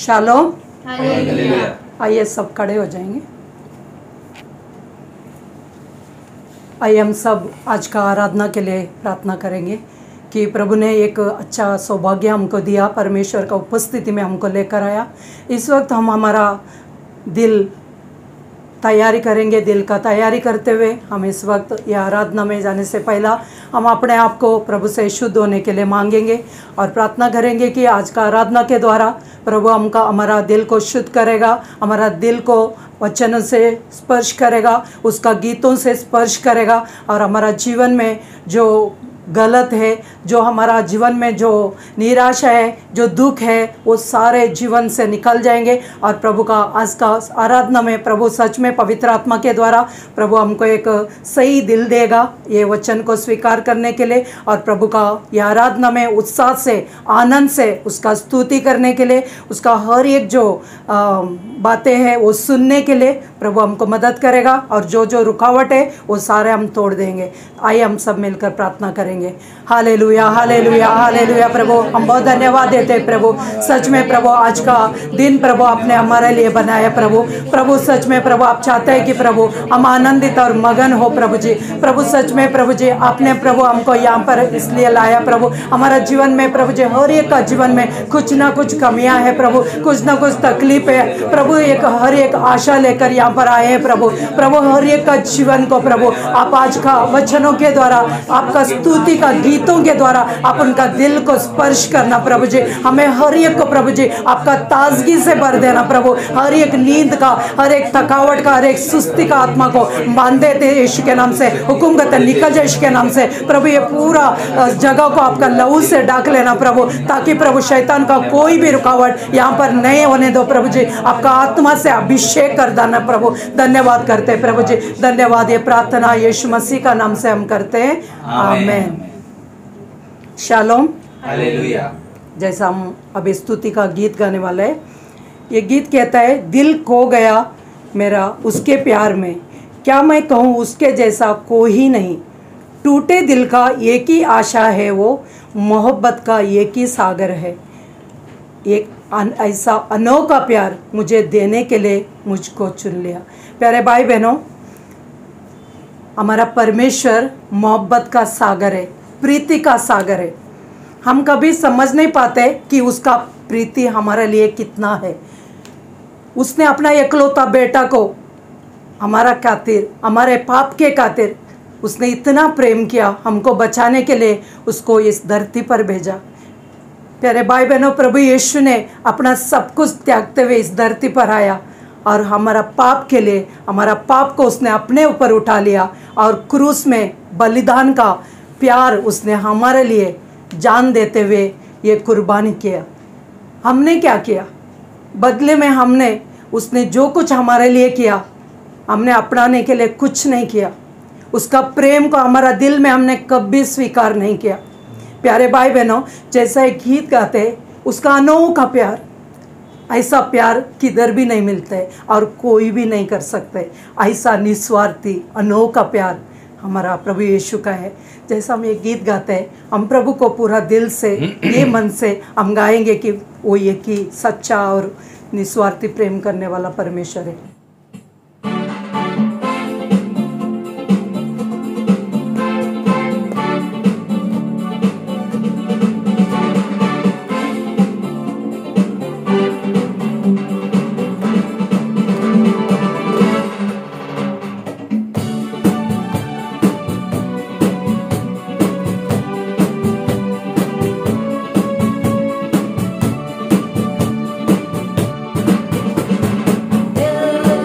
Shalom. Hallelujah. आइए सब खड़े हो जाएंगे। आइए हम सब आज का आराधना के लिए प्रार्थना करेंगे कि प्रभु ने एक अच्छा सौभाग्य हमको दिया, परमेश्वर का उपस्थिति में हमको लेकर आया। इस वक्त हम हमारा दिल तैयारी करेंगे। दिल का तैयारी करते हुए हम इस वक्त यह आराधना में जाने से पहला हम अपने आप को प्रभु से शुद्ध होने के लिए मांगेंगे और प्रार्थना करेंगे कि आज का आराधना के द्वारा प्रभु हमारा दिल को शुद्ध करेगा, हमारा दिल को वचनों से स्पर्श करेगा, उसका गीतों से स्पर्श करेगा और हमारा जीवन में जो गलत है, जो हमारा जीवन में जो निराशा है, जो दुख है, वो सारे जीवन से निकल जाएंगे। और प्रभु का आज का आराधना में प्रभु सच में पवित्र आत्मा के द्वारा प्रभु हमको एक सही दिल देगा ये वचन को स्वीकार करने के लिए और प्रभु का यह आराधना में उत्साह से, आनंद से उसका स्तुति करने के लिए, उसका हर एक जो बातें हैं वो सुनने के लिए प्रभु हमको मदद करेगा और जो जो रुकावट है वो सारे हम तोड़ देंगे। आइए हम सब मिलकर प्रार्थना करेंगे। Hallelujah, hallelujah, hallelujah. प्रभु हम बहुत धन्यवाद देते हैं प्रभु। सच में प्रभु आज का दिन प्रभु आपने हमारे लिए बनाया प्रभु सच में प्रभु आप चाहते हैं कि प्रभु हम आनंदित और मगन हो प्रभु जी। प्रभु सच में प्रभु जी आपने प्रभु हमको यहाँ पर इसलिए लाया प्रभु। हमारा जीवन में प्रभु जी हर एक का जीवन में कुछ ना कुछ कमियाँ हैं प्रभु, कुछ ना कुछ तकलीफ है प्रभु। हर एक आशा लेकर यहाँ पर आए हैं प्रभु। हर एक का जीवन को प्रभु आप आज का वचनों के द्वारा, आपका स्तुति का गीतों के द्वारा आप उनका दिल को स्पर्श करना प्रभु जी। हमें हर एक को प्रभु जी आपका ताजगी से भर देना प्रभु। हर एक नींद का, हर एक थकावट का, हर एक सुस्ती का आत्मा को बांध देते यीशु के नाम से। हुकुम करते निकल जाए यीशु के नाम से प्रभु। ये पूरा जगह को आपका लहू से ढक लेना प्रभु, ताकि प्रभु शैतान का कोई भी रुकावट यहाँ पर नहीं होने दो प्रभु जी। आपका आत्मा से अभिषेक कर देना प्रभु। धन्यवाद करते हैं प्रभु जी, धन्यवाद। ये प्रार्थना यीशु मसीह का नाम से हम करते हैं, आमीन। Shalom, hallelujah. जैसा हम अभी स्तुति का गीत गाने वाले हैं, ये गीत कहता है, दिल खो गया मेरा उसके प्यार में, क्या मैं कहूँ उसके जैसा कोई नहीं। टूटे दिल का एक ही आशा है वो, मोहब्बत का एक ही सागर है। एक ऐसा अनोखा प्यार मुझे देने के लिए मुझको चुन लिया। प्यारे भाई बहनों, हमारा परमेश्वर मोहब्बत का सागर है, प्रीति का सागर है। हम कभी समझ नहीं पाते कि उसका प्रीति हमारे लिए कितना है। उसने अपना एकलौता बेटा को हमारा खातिर, हमारे पाप के खातिर उसने इतना प्रेम किया, हमको बचाने के लिए उसको इस धरती पर भेजा। प्यारे भाई बहनों, प्रभु यीशु ने अपना सब कुछ त्यागते हुए इस धरती पर आया और हमारा पाप के लिए, हमारा पाप को उसने अपने ऊपर उठा लिया और क्रूस में बलिदान का प्यार उसने हमारे लिए जान देते हुए ये कुर्बानी किया। हमने क्या किया बदले में? हमने, उसने जो कुछ हमारे लिए किया, हमने अपनाने के लिए कुछ नहीं किया। उसका प्रेम को हमारा दिल में हमने कभी स्वीकार नहीं किया। प्यारे भाई बहनों, जैसा एक गीत गाते, उसका अनोखा प्यार, ऐसा प्यार किधर भी नहीं मिलता है और कोई भी नहीं कर सकते। ऐसा निस्वार्थी अनोखा प्यार हमारा प्रभु यीशु का है। जैसा हम ये गीत गाते हैं, हम प्रभु को पूरा दिल से, ये मन से हम गाएंगे कि वो एक ही सच्चा और निस्वार्थी प्रेम करने वाला परमेश्वर है। दिल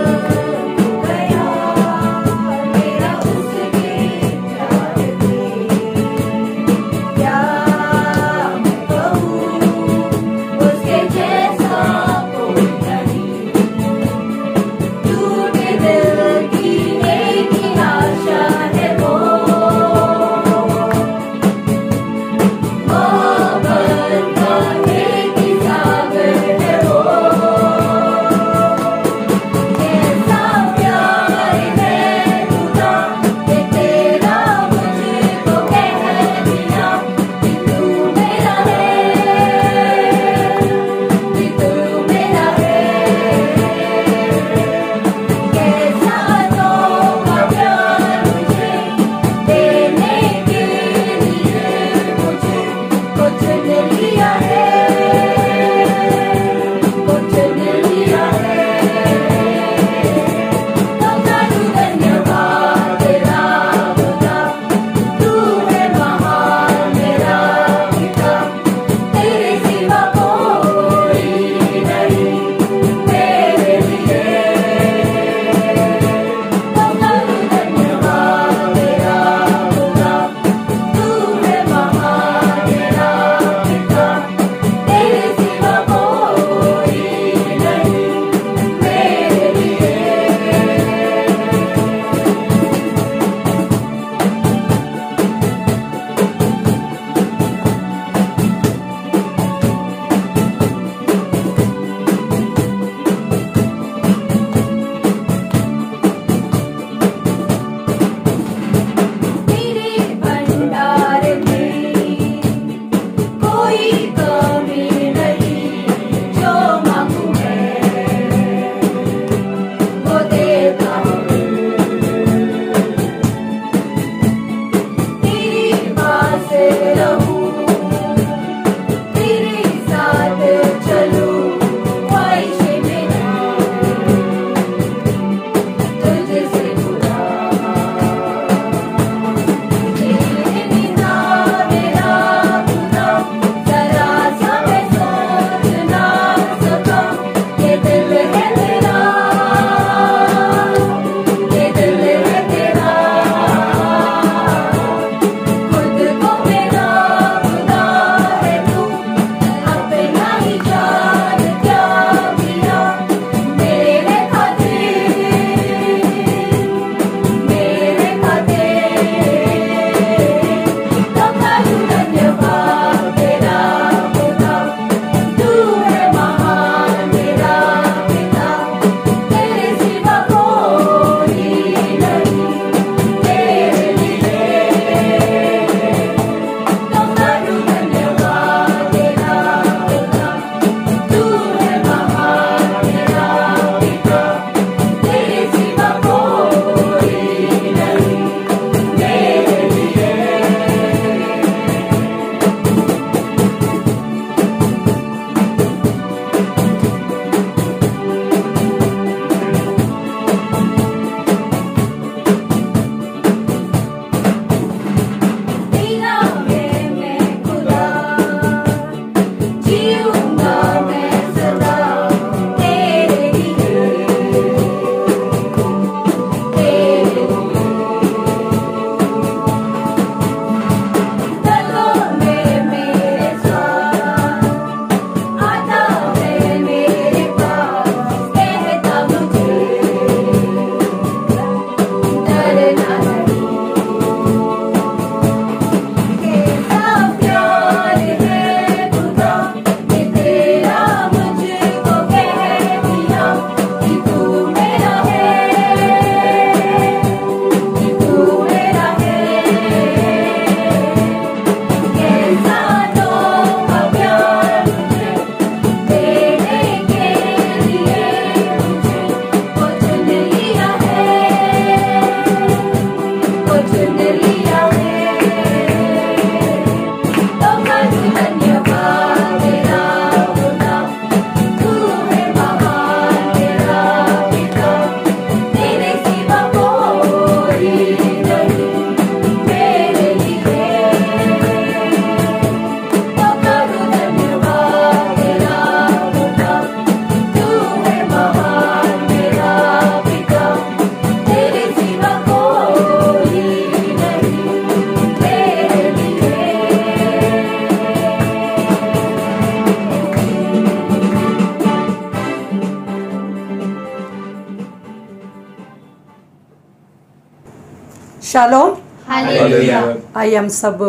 शालोम। हालेलुया। आइए हम सब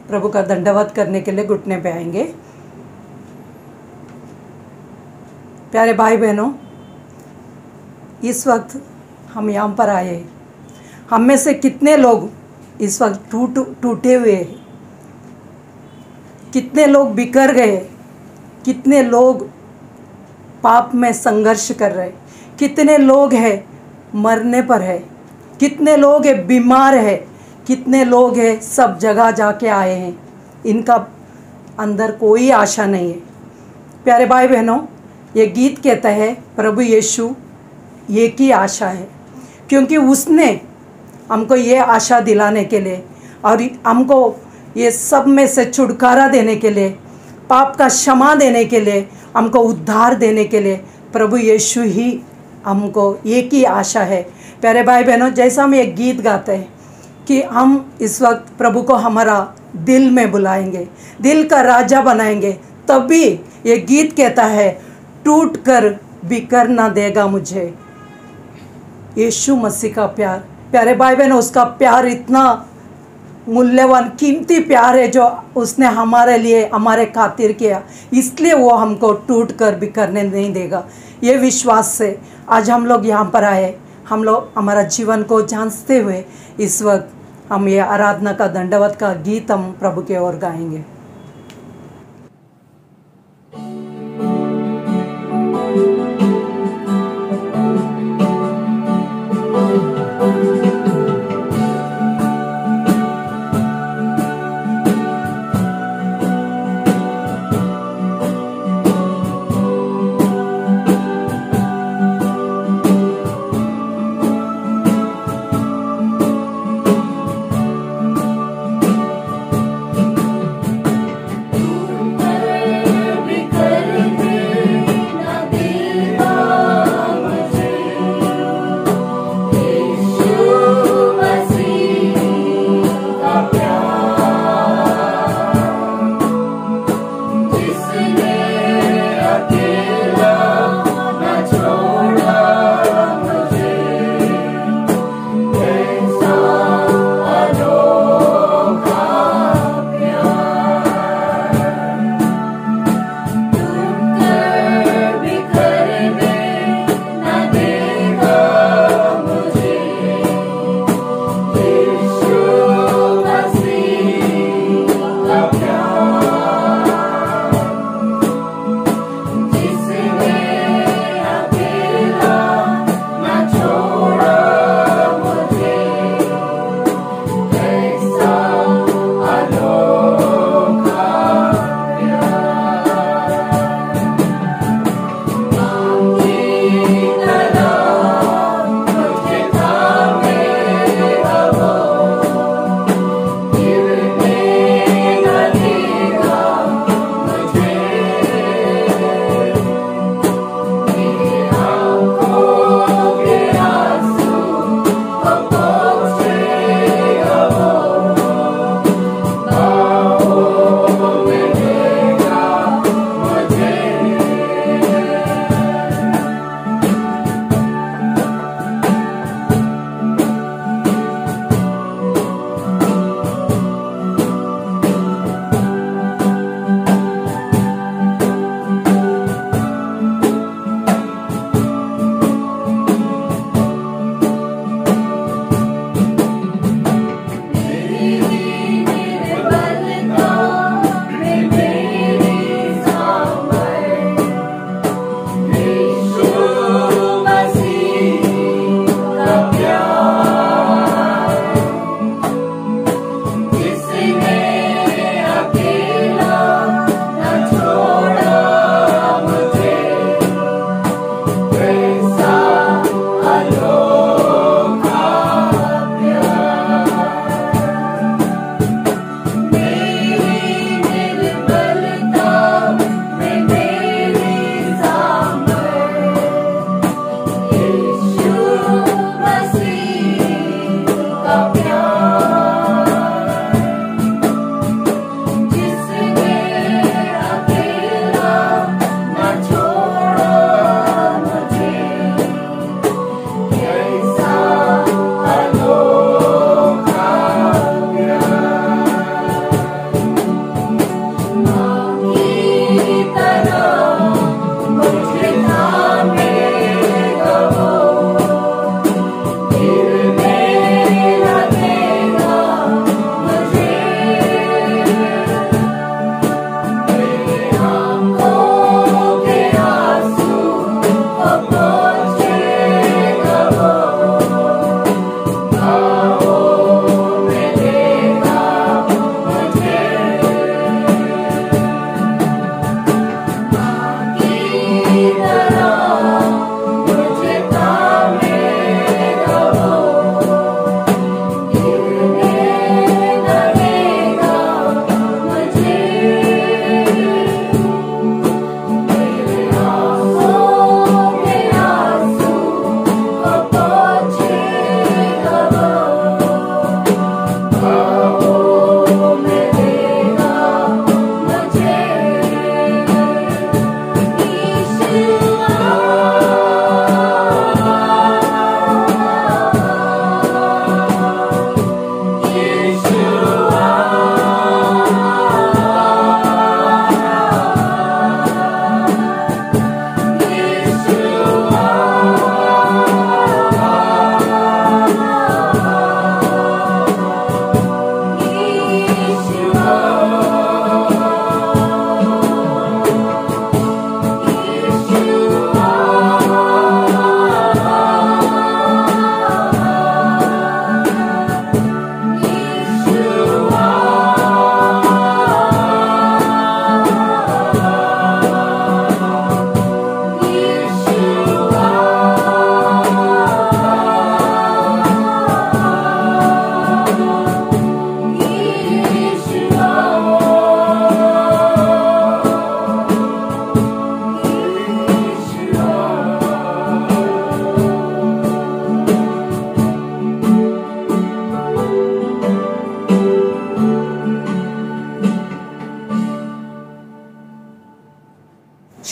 प्रभु का दंडवत करने के लिए घुटने पे आएंगे। प्यारे भाई बहनों, इस वक्त हम यहाँ पर आए, हम में से कितने लोग इस वक्त टूटे हुए हैं, कितने लोग बिखर गए, कितने लोग पाप में संघर्ष कर रहे, कितने लोग हैं मरने पर है, कितने लोग हैं बीमार है, कितने लोग हैं सब जगह जाके आए हैं, इनका अंदर कोई आशा नहीं है। प्यारे भाई बहनों, ये गीत कहता है प्रभु यीशु एक ही आशा है, क्योंकि उसने हमको ये आशा दिलाने के लिए और हमको ये सब में से छुटकारा देने के लिए, पाप का क्षमा देने के लिए, हमको उद्धार देने के लिए प्रभु यीशु ही हमको एक ही आशा है। प्यारे भाई बहनों, जैसा हम एक गीत गाते हैं कि हम इस वक्त प्रभु को हमारा दिल में बुलाएंगे, दिल का राजा बनाएंगे, तभी ये गीत कहता है टूट कर बिखर ना देगा मुझे। यीशु मसीह का प्यार, प्यारे भाई बहनों, उसका प्यार इतना मूल्यवान कीमती प्यार है जो उसने हमारे लिए हमारे खातिर किया, इसलिए वो हमको टूट कर बिखरने नहीं देगा। ये विश्वास से आज हम लोग यहाँ पर आए, हम लोग हमारा जीवन को जांचते हुए इस वक्त हम ये आराधना का दंडवत का गीत हम प्रभु के ओर गाएंगे।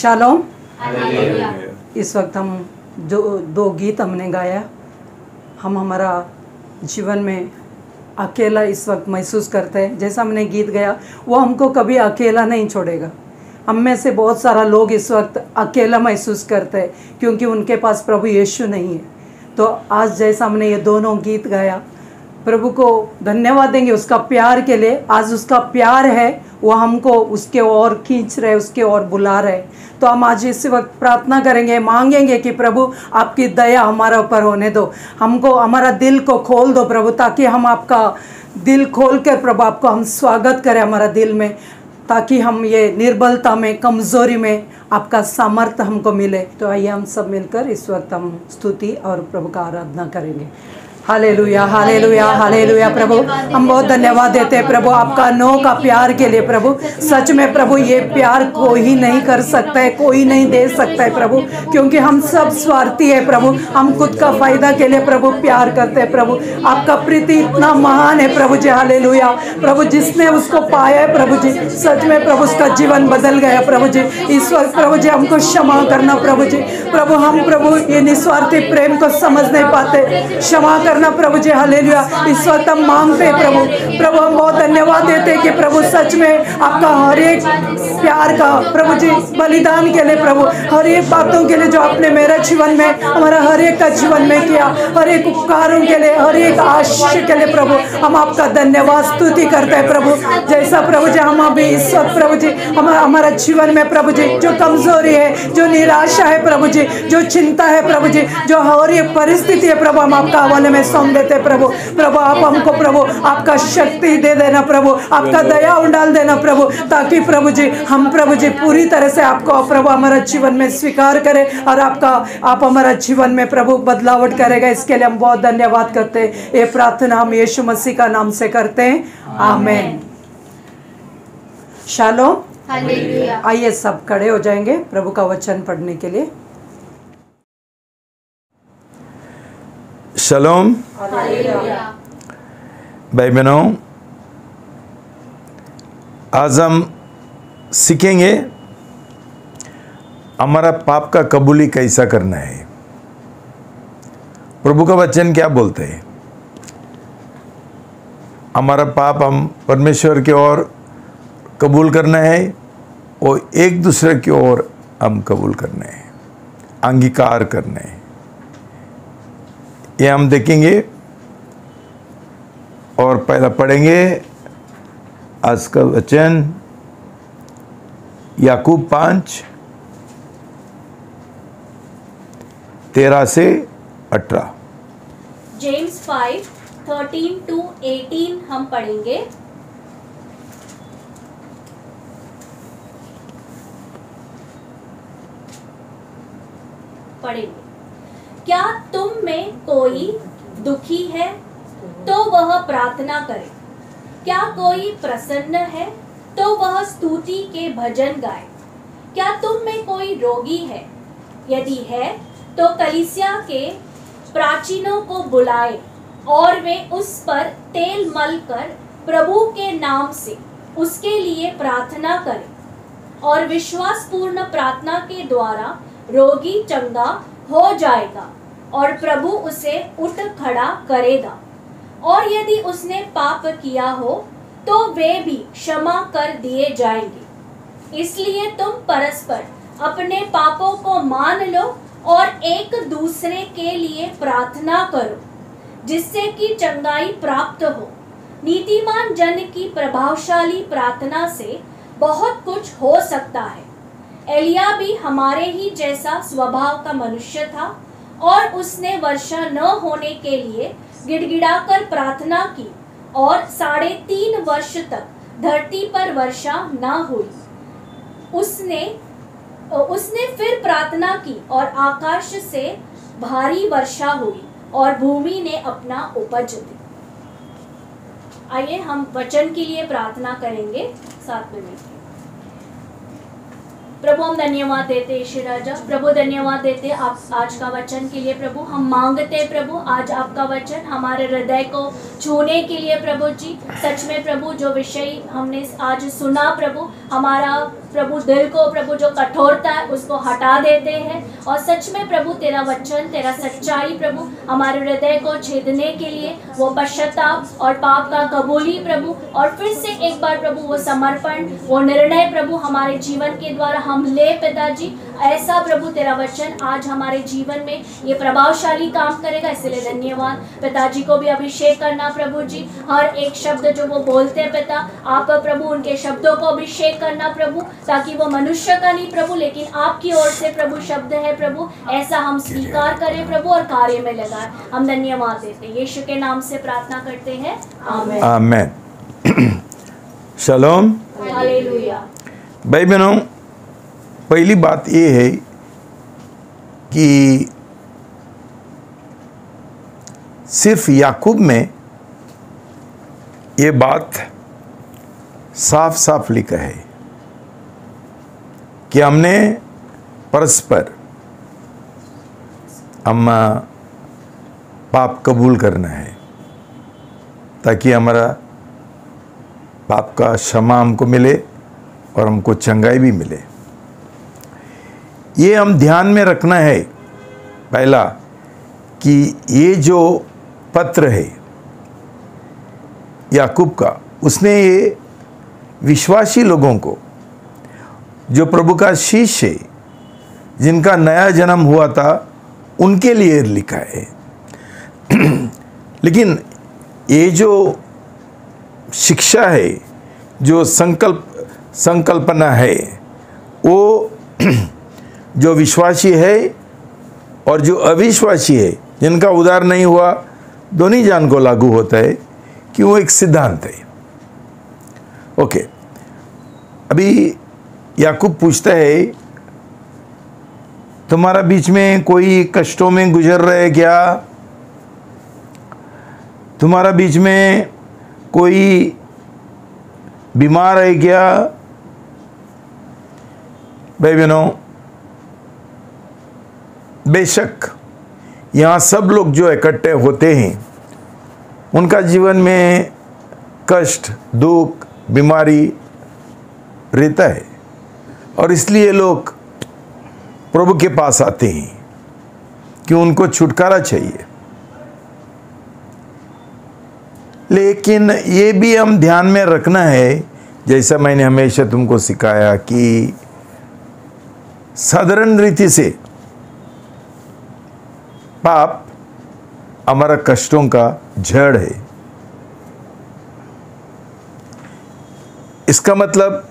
शालोम। हालेलुया। इस वक्त हम जो दो गीत हमने गाया, हम हमारा जीवन में अकेला इस वक्त महसूस करते हैं। जैसा हमने गीत गाया, वो हमको कभी अकेला नहीं छोड़ेगा। हम में से बहुत सारा लोग इस वक्त अकेला महसूस करते हैं क्योंकि उनके पास प्रभु यीशु नहीं है। तो आज जैसा हमने ये दोनों गीत गाया, प्रभु को धन्यवाद देंगे उसका प्यार के लिए। आज उसका प्यार है, वो हमको उसके ओर खींच रहे, उसके ओर बुला रहे। तो हम आज इस वक्त प्रार्थना करेंगे, मांगेंगे कि प्रभु आपकी दया हमारे ऊपर होने दो, हमको हमारा दिल को खोल दो प्रभु, ताकि हम आपका दिल खोल कर प्रभु आपको हम स्वागत करें हमारा दिल में, ताकि हम ये निर्बलता में, कमज़ोरी में आपका सामर्थ्य हमको मिले। तो आइए हम सब मिलकर इस वक्त हम स्तुति और प्रभु का आराधना करेंगे। Hallelujah, hallelujah, hallelujah. प्रभु हम बहुत धन्यवाद देते हैं प्रभु आपका अनोखा प्यार के लिए। प्रभु सच में प्रभु ये प्यार कोई नहीं कर सकता है, कोई नहीं दे सकता है प्रभु, क्योंकि हम सब स्वार्थी है प्रभु। हम खुद का फायदा के लिए प्रभु प्यार करते हैं प्रभु। आपका प्रीति इतना महान है प्रभु जी। हालेलुया। प्रभु जिसने उसको पाया है प्रभु जी, सच में प्रभु उसका जीवन बदल गया प्रभु जी। इस वक्त प्रभु जी हमको क्षमा करना प्रभु जी। प्रभु हम प्रभु ये निस्वार्थी प्रेम को समझ नहीं पाते, क्षमा करना प्रभु जी। हालेलुया। इस वक्त हम मांगते हैं प्रभु, प्रभु हम बहुत धन्यवाद देते हैं कि प्रभु सच में आपका हर एक प्यार का प्रभु जी बलिदान के लिए प्रभु, हर एक बातों के लिए जो आपने मेरे जीवन में, हमारा हर एक का जीवन में किया, हर एक उपकारों के लिए, हर एक आशीष के लिए प्रभु हम आपका धन्यवाद स्तुति करते हैं प्रभु। जैसा प्रभु जी हम अभी इस वक्त प्रभु जी हमारा जीवन में प्रभु जी जो कमजोरी है, जो निराशा है प्रभु जी, जो चिंता है प्रभु जी, जो हर एक परिस्थिति है प्रभु, हम आपका हवाले में सौंप देते प्रभु। प्रभु आप हमको प्रभु आपका शक्ति दे देना प्रभु, आपका दया उंडाल देना प्रभु, ताकि प्रभु जी हम प्रभु जी पूरी तरह से आपको प्रभु हमारा जीवन में स्वीकार करें और आप हमारा जीवन में प्रभु बदलावट करेगा। इसके लिए हम बहुत धन्यवाद करते हैं। ये प्रार्थना हम यीशु मसीह का नाम से करते हैं, आमीन। शालोम। हालेलुया। आइए सब खड़े हो जाएंगे प्रभु का वचन पढ़ने के लिए। शलोम हालेलुया। भाई बहनों, आज हम सीखेंगे हमारा पाप का कबूली कैसा करना है। प्रभु का वचन क्या बोलते हैं? हमारा पाप हम परमेश्वर की ओर कबूल करना है और एक दूसरे की ओर हम कबूल करना है, अंगीकार करना है। ये हम देखेंगे और पहला पढ़ेंगे आज का वचन याकूब 5:13 से 18। जेम्स 5:13 to 18 हम पढ़ेंगे। क्या तुम में कोई दुखी है तो वह प्रार्थना करे, क्या कोई प्रसन्न है तो वह स्तुति के भजन गाए। क्या तुम में कोई रोगी है, यदि है तो कलीसिया के प्राचीनों को बुलाए और वे उस पर तेल मल कर प्रभु के नाम से उसके लिए प्रार्थना करें, और विश्वासपूर्ण प्रार्थना के द्वारा रोगी चंगा हो जाएगा और प्रभु उसे उठ खड़ा करेगा। और यदि उसने पाप किया हो तो वे भी क्षमा कर दिए जाएंगे। इसलिए तुम परस्पर अपने पापों को मान लो और एक दूसरे के लिए प्रार्थना करो, जिससे कि चंगाई प्राप्त हो। नीतिमान जन की प्रभावशाली प्रार्थना से बहुत कुछ हो सकता है। एलिया भी हमारे ही जैसा स्वभाव का मनुष्य था, और उसने वर्षा न होने के लिए गिड़गिड़ाकर प्रार्थना की, और 3.5 वर्ष तक धरती पर वर्षा न हुई। उसने फिर प्रार्थना की और आकाश से भारी वर्षा हुई और भूमि ने अपना उपज दी। आइए हम वचन के लिए प्रार्थना करेंगे साथ में मिलकर। प्रभु हम धन्यवाद देते यीशु राजा, प्रभु धन्यवाद देते आप आज का वचन के लिए। प्रभु हम मांगते प्रभु आज आपका वचन हमारे हृदय को छूने के लिए प्रभु जी। सच में प्रभु जो विषय हमने आज सुना प्रभु, हमारा प्रभु दिल को प्रभु जो कठोरता है उसको हटा देते हैं, और सच में प्रभु तेरा वचन, तेरा सच्चाई प्रभु हमारे हृदय को छेदने के लिए वो पश्चाताप और पाप का कबूली प्रभु, और फिर से एक बार प्रभु वो समर्पण, वो निर्णय प्रभु हमारे जीवन के द्वारा हम ले पिताजी। ऐसा प्रभु तेरा वचन आज हमारे जीवन में ये प्रभावशाली काम करेगा, इसलिए धन्यवाद। पिताजी को भी अभिषेक करना प्रभु जी, हर एक शब्द जो वो बोलते हैं पिता, आप प्रभु उनके शब्दों को अभिषेक करना प्रभु, ताकि वो मनुष्य का नहीं प्रभु लेकिन आपकी ओर से प्रभु शब्द है प्रभु, ऐसा हम स्वीकार करें प्रभु और कार्य में लगाए। हम धन्यवाद देते हैं, यीशु के नाम से प्रार्थना करते हैं, आमीन। आमेन। शलोम। हालेलुया। भाई बहनों, पहली बात ये है कि सिर्फ याकूब में ये बात साफ साफ लिखा है कि हमने परस्पर हम पाप कबूल करना है ताकि हमारा पाप का क्षमा हमको मिले और हमको चंगाई भी मिले। ये हम ध्यान में रखना है पहला कि ये जो पत्र है याकूब का, उसने ये विश्वासी लोगों को, जो प्रभु का शिष्य है, जिनका नया जन्म हुआ था, उनके लिए लिखा है। लेकिन ये जो शिक्षा है, जो संकल्पना है, वो जो विश्वासी है और जो अविश्वासी है, जिनका उद्धार नहीं हुआ, दोनों जान को लागू होता है कि वो एक सिद्धांत है। ओके, अभी याकूब पूछता है, तुम्हारा बीच में कोई कष्टों में गुजर रहे क्या? तुम्हारा बीच में कोई बीमार है क्या? भाई बहनों, बेशक यहाँ सब लोग जो इकट्ठे होते हैं, उनका जीवन में कष्ट, दुख, बीमारी रहता है, और इसलिए लोग प्रभु के पास आते हैं कि उनको छुटकारा चाहिए। लेकिन ये भी हम ध्यान में रखना है, जैसा मैंने हमेशा तुमको सिखाया कि साधारण रीति से पाप हमारा कष्टों का जड़ है। इसका मतलब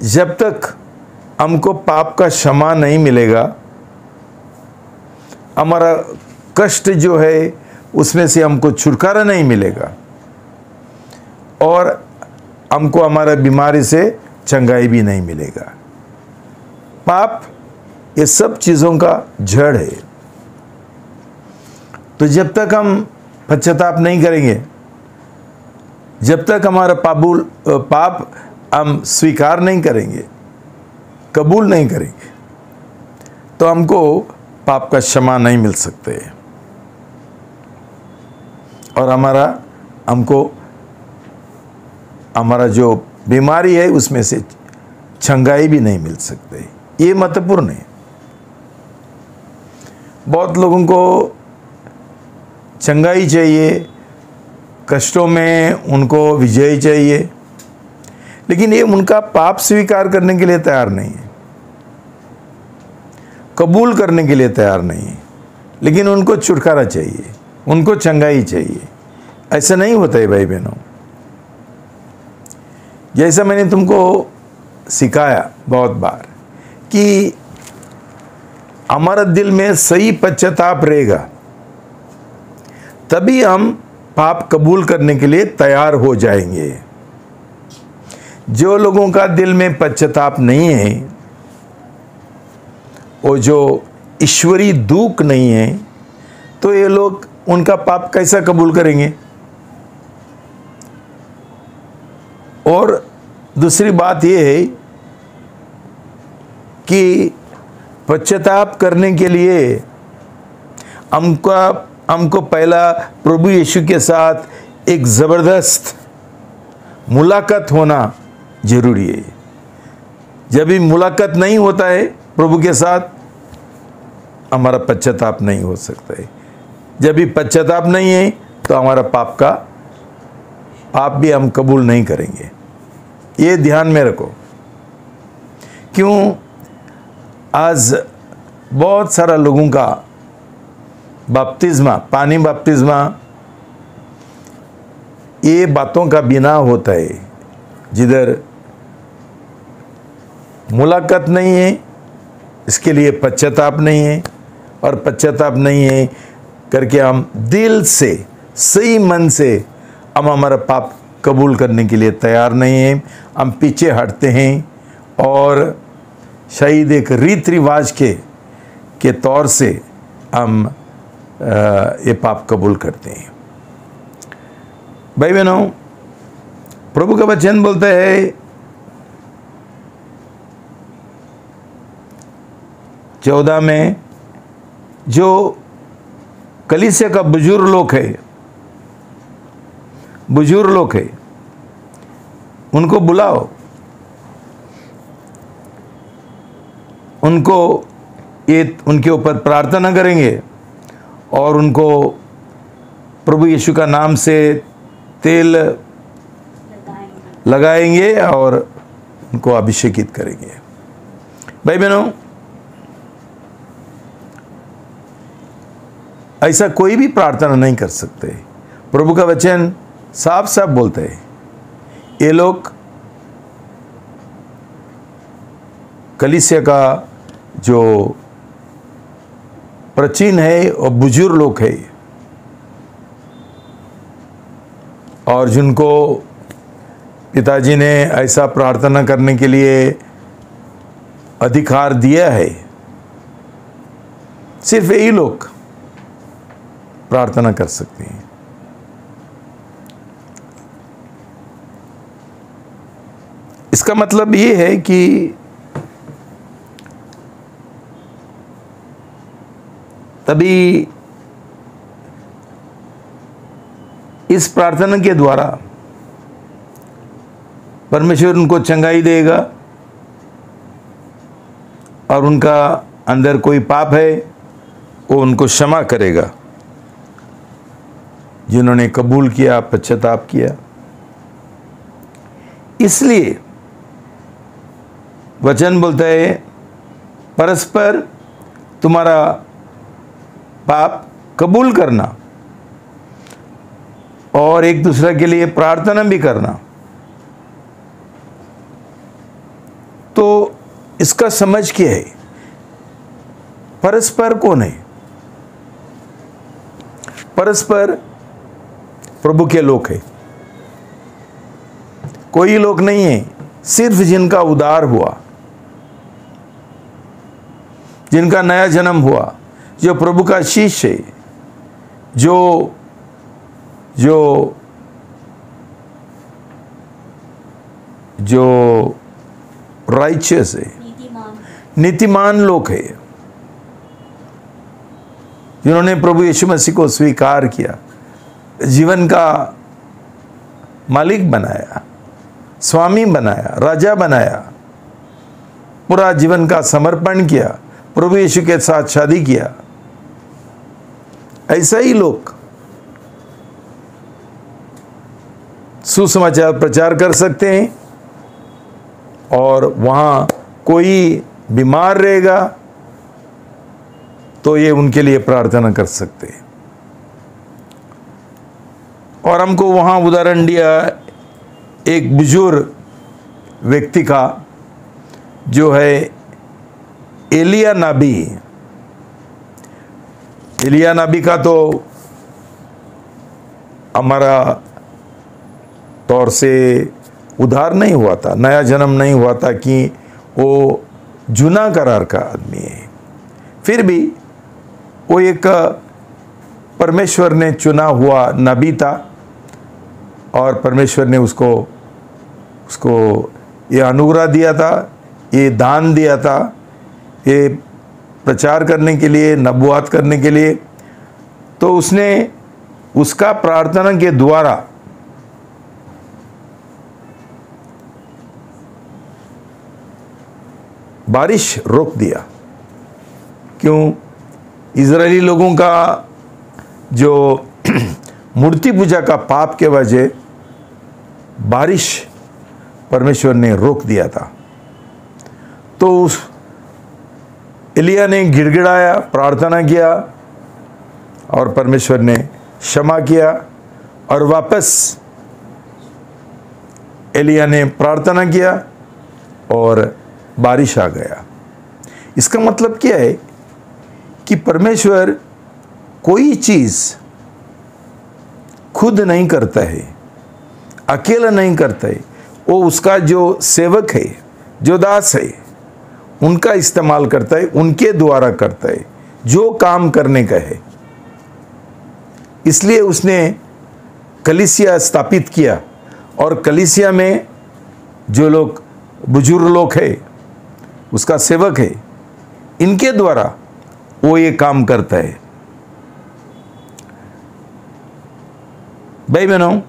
जब तक हमको पाप का क्षमा नहीं मिलेगा, हमारा कष्ट जो है उसमें से हमको छुटकारा नहीं मिलेगा, और हमको हमारा बीमारी से चंगाई भी नहीं मिलेगा। पाप ये सब चीज़ों का जड़ है। तो जब तक हम पश्चाताप नहीं करेंगे, जब तक हमारा पाप हम स्वीकार नहीं करेंगे, कबूल नहीं करेंगे, तो हमको पाप का क्षमा नहीं मिल सकते, और हमारा जो बीमारी है उसमें से चंगाई भी नहीं मिल सकते। ये महत्वपूर्ण है। बहुत लोगों को चंगाई चाहिए, कष्टों में उनको विजय चाहिए, लेकिन ये उनका पाप स्वीकार करने के लिए तैयार नहीं है, कबूल करने के लिए तैयार नहीं है, लेकिन उनको छुटकारा चाहिए, उनको चंगाई चाहिए। ऐसा नहीं होता है भाई बहनों। जैसा मैंने तुमको सिखाया बहुत बार कि हमारा दिल में सही पश्चाताप रहेगा, तभी हम पाप कबूल करने के लिए तैयार हो जाएंगे। जो लोगों का दिल में पश्चाताप नहीं है, वो जो ईश्वरीय दुख नहीं है, तो ये लोग उनका पाप कैसा कबूल करेंगे? और दूसरी बात ये है कि पश्चाताप करने के लिए हमको पहला प्रभु यीशु के साथ एक ज़बरदस्त मुलाकात होना जरूरी है। जब भी मुलाकात नहीं होता है प्रभु के साथ, हमारा पश्चाताप नहीं हो सकता है। जब भी पश्चाताप नहीं है तो हमारा पाप भी हम कबूल नहीं करेंगे। ये ध्यान में रखो। क्यों? आज बहुत सारा लोगों का बपतिस्मा, पानी बपतिस्मा, ये बातों का बिना होता है। जिधर मुलाकात नहीं है, इसके लिए पश्चाताप नहीं है, और पश्चाताप नहीं है करके हम दिल से, सही मन से हम हमारा पाप कबूल करने के लिए तैयार नहीं हैं। हम पीछे हटते हैं और शायद एक रीति रिवाज के तौर से हम ये पाप कबूल करते हैं। भाई बहनों, प्रभु का वचन बोलता है 14 में, जो कलीसिया का बुजुर्ग लोग है उनको बुलाओ, उनके ऊपर प्रार्थना करेंगे और उनको प्रभु यीशु का नाम से तेल लगाएंगे और उनको अभिषेकित करेंगे। भाई बहनों, ऐसा कोई भी प्रार्थना नहीं कर सकते। प्रभु का वचन साफ साफ बोलते हैं, ये लोग कलीसिया का जो प्राचीन है और बुजुर्ग लोग है, और जिनको पिताजी ने ऐसा प्रार्थना करने के लिए अधिकार दिया है, सिर्फ यही लोग प्रार्थना कर सकते हैं। इसका मतलब ये है कि तभी इस प्रार्थना के द्वारा परमेश्वर उनको चंगाई देगा और उनका अंदर कोई पाप है वो उनको क्षमा करेगा, जिन्होंने कबूल किया, पश्चाताप किया। इसलिए वचन बोलता है परस्पर तुम्हारा पाप कबूल करना और एक दूसरे के लिए प्रार्थना भी करना। तो इसका समझ क्या है? परस्पर कौन है? परस्पर प्रभु के लोग हैं। कोई लोग नहीं है, सिर्फ जिनका उद्धार हुआ, जिनका नया जन्म हुआ, जो प्रभु का शिष्य है, जो राइचियस है, नीतिमान लोग है, जिन्होंने प्रभु यीशु मसीह को स्वीकार किया, जीवन का मालिक बनाया, स्वामी बनाया, राजा बनाया, पूरा जीवन का समर्पण किया, प्रभु यीशु के साथ शादी किया। ऐसा ही लोग सुसमाचार प्रचार कर सकते हैं, और वहाँ कोई बीमार रहेगा तो ये उनके लिए प्रार्थना कर सकते हैं। और हमको वहाँ उदाहरण दिया एक बुजुर्ग व्यक्ति का, जो है एलिया नबी। एलिया नबी का तो हमारा तौर से उद्धार नहीं हुआ था, नया जन्म नहीं हुआ था, कि वो जूना करार का आदमी है। फिर भी वो एक परमेश्वर ने चुना हुआ नबी था, और परमेश्वर ने उसको ये अनुग्रह दिया था, ये दान दिया था, ये प्रचार करने के लिए, नबुआत करने के लिए। तो उसने उसका प्रार्थना के द्वारा बारिश रोक दिया। क्यों? इजरायली लोगों का जो मूर्ति पूजा का पाप के वजह बारिश परमेश्वर ने रोक दिया था। तो उस एलिया ने गिड़गिड़ाया, प्रार्थना किया और परमेश्वर ने क्षमा किया और वापस एलिया ने प्रार्थना किया और बारिश आ गया। इसका मतलब क्या है कि परमेश्वर कोई चीज़ खुद नहीं करता है, अकेला नहीं करता है। वो उसका जो सेवक है, जो दास है, उनका इस्तेमाल करता है, उनके द्वारा करता है जो काम करने का है। इसलिए उसने कलीसिया स्थापित किया और कलीसिया में जो लोग बुजुर्ग लोग हैं, उसका सेवक है, इनके द्वारा वो ये काम करता है। भाई बहनों,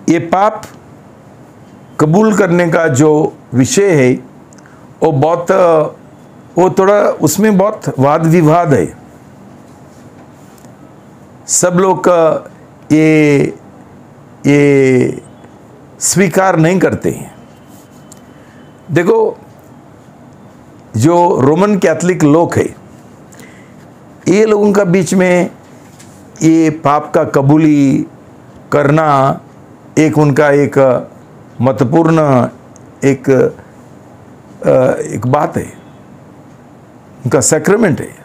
ये पाप कबूल करने का जो विषय है वो थोड़ा उसमें बहुत वाद विवाद है। सब लोग ये स्वीकार नहीं करते हैं। देखो, जो रोमन कैथोलिक लोग हैं, ये लोगों का बीच में ये पाप का कबूली करना एक उनका एक महत्वपूर्ण एक बात है, उनका सैक्रेमेंट है।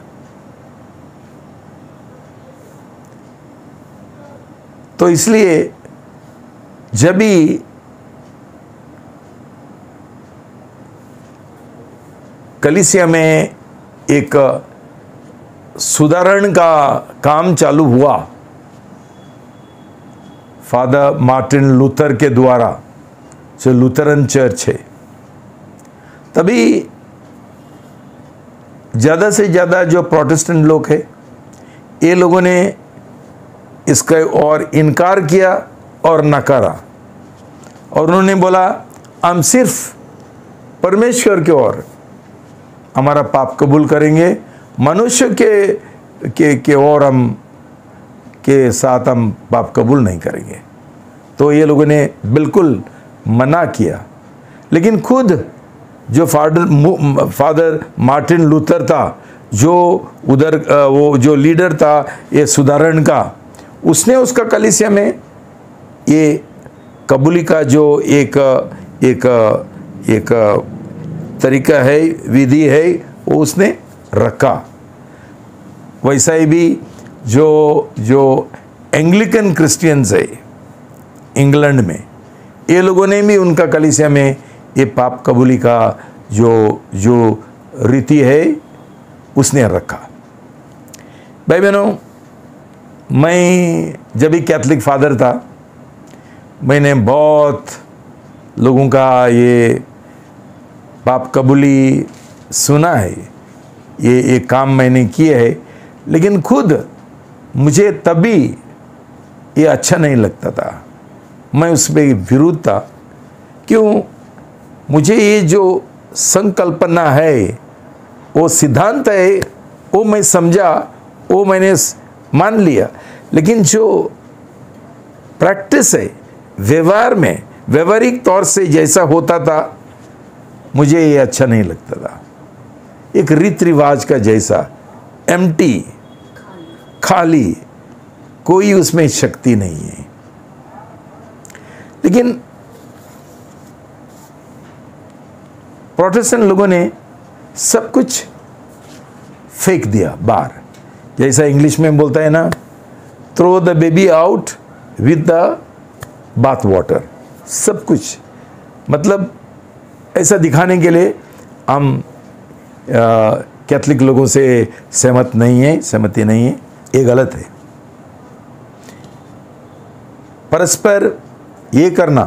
तो इसलिए जब भी कलीसिया में एक सुधारण का काम चालू हुआ फादर मार्टिन लूथर के द्वारा, जो लूथरन चर्च है, तभी ज़्यादा से ज़्यादा जो प्रोटेस्टेंट लोग हैं, ये लोगों ने इसका और इनकार किया और नकारा, और उन्होंने बोला हम सिर्फ परमेश्वर की ओर हमारा पाप कबूल करेंगे, मनुष्य के ओर हम के साथ हम पाप कबूल नहीं करेंगे। तो ये लोगों ने बिल्कुल मना किया। लेकिन खुद जो फादर मार्टिन लूथर था, जो उधर वो जो लीडर था ये सुधारण का, उसने उसका कलीसिया में ये कबूली का जो एक तरीका है, विधि है, वो उसने रखा। वैसा ही भी जो एंग्लिकन क्रिश्चियंस है इंग्लैंड में, ये लोगों ने भी उनका कलीसिया में ये पाप कबूली का जो रीति है उसने रखा। भाई बहनों, मैं जब भी कैथोलिक फादर था, मैंने बहुत लोगों का ये पाप कबूली सुना है, ये काम मैंने किए है, लेकिन खुद मुझे तभी ये अच्छा नहीं लगता था, मैं उस पर विरुद्ध था। क्यों? मुझे ये जो संकल्पना है, वो सिद्धांत है, वो मैं समझा, वो मैंने मान लिया, लेकिन जो प्रैक्टिस है, व्यवहार में व्यवहारिक तौर से जैसा होता था, मुझे ये अच्छा नहीं लगता था। एक रीति रिवाज का जैसा एम्प्टी, खाली, कोई उसमें शक्ति नहीं है। लेकिन प्रोटेस्टेंट लोगों ने सब कुछ फेंक दिया बाहर, जैसा इंग्लिश में बोलता है ना, throw the baby out with the bath water. सब कुछ मतलब ऐसा दिखाने के लिए हम कैथोलिक लोगों से सहमति नहीं है, ये गलत है। परस्पर ये करना,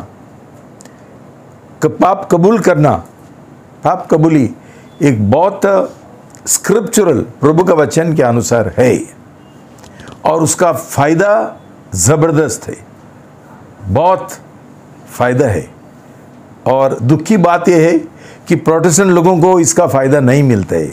पाप कबूल करना, पाप कबूली एक बहुत स्क्रिप्चुरल प्रभु का वचन के अनुसार है, और उसका फायदा ज़बरदस्त है, बहुत फायदा है। और दुख की बात यह है कि प्रोटेस्टेंट लोगों को इसका फ़ायदा नहीं मिलता है।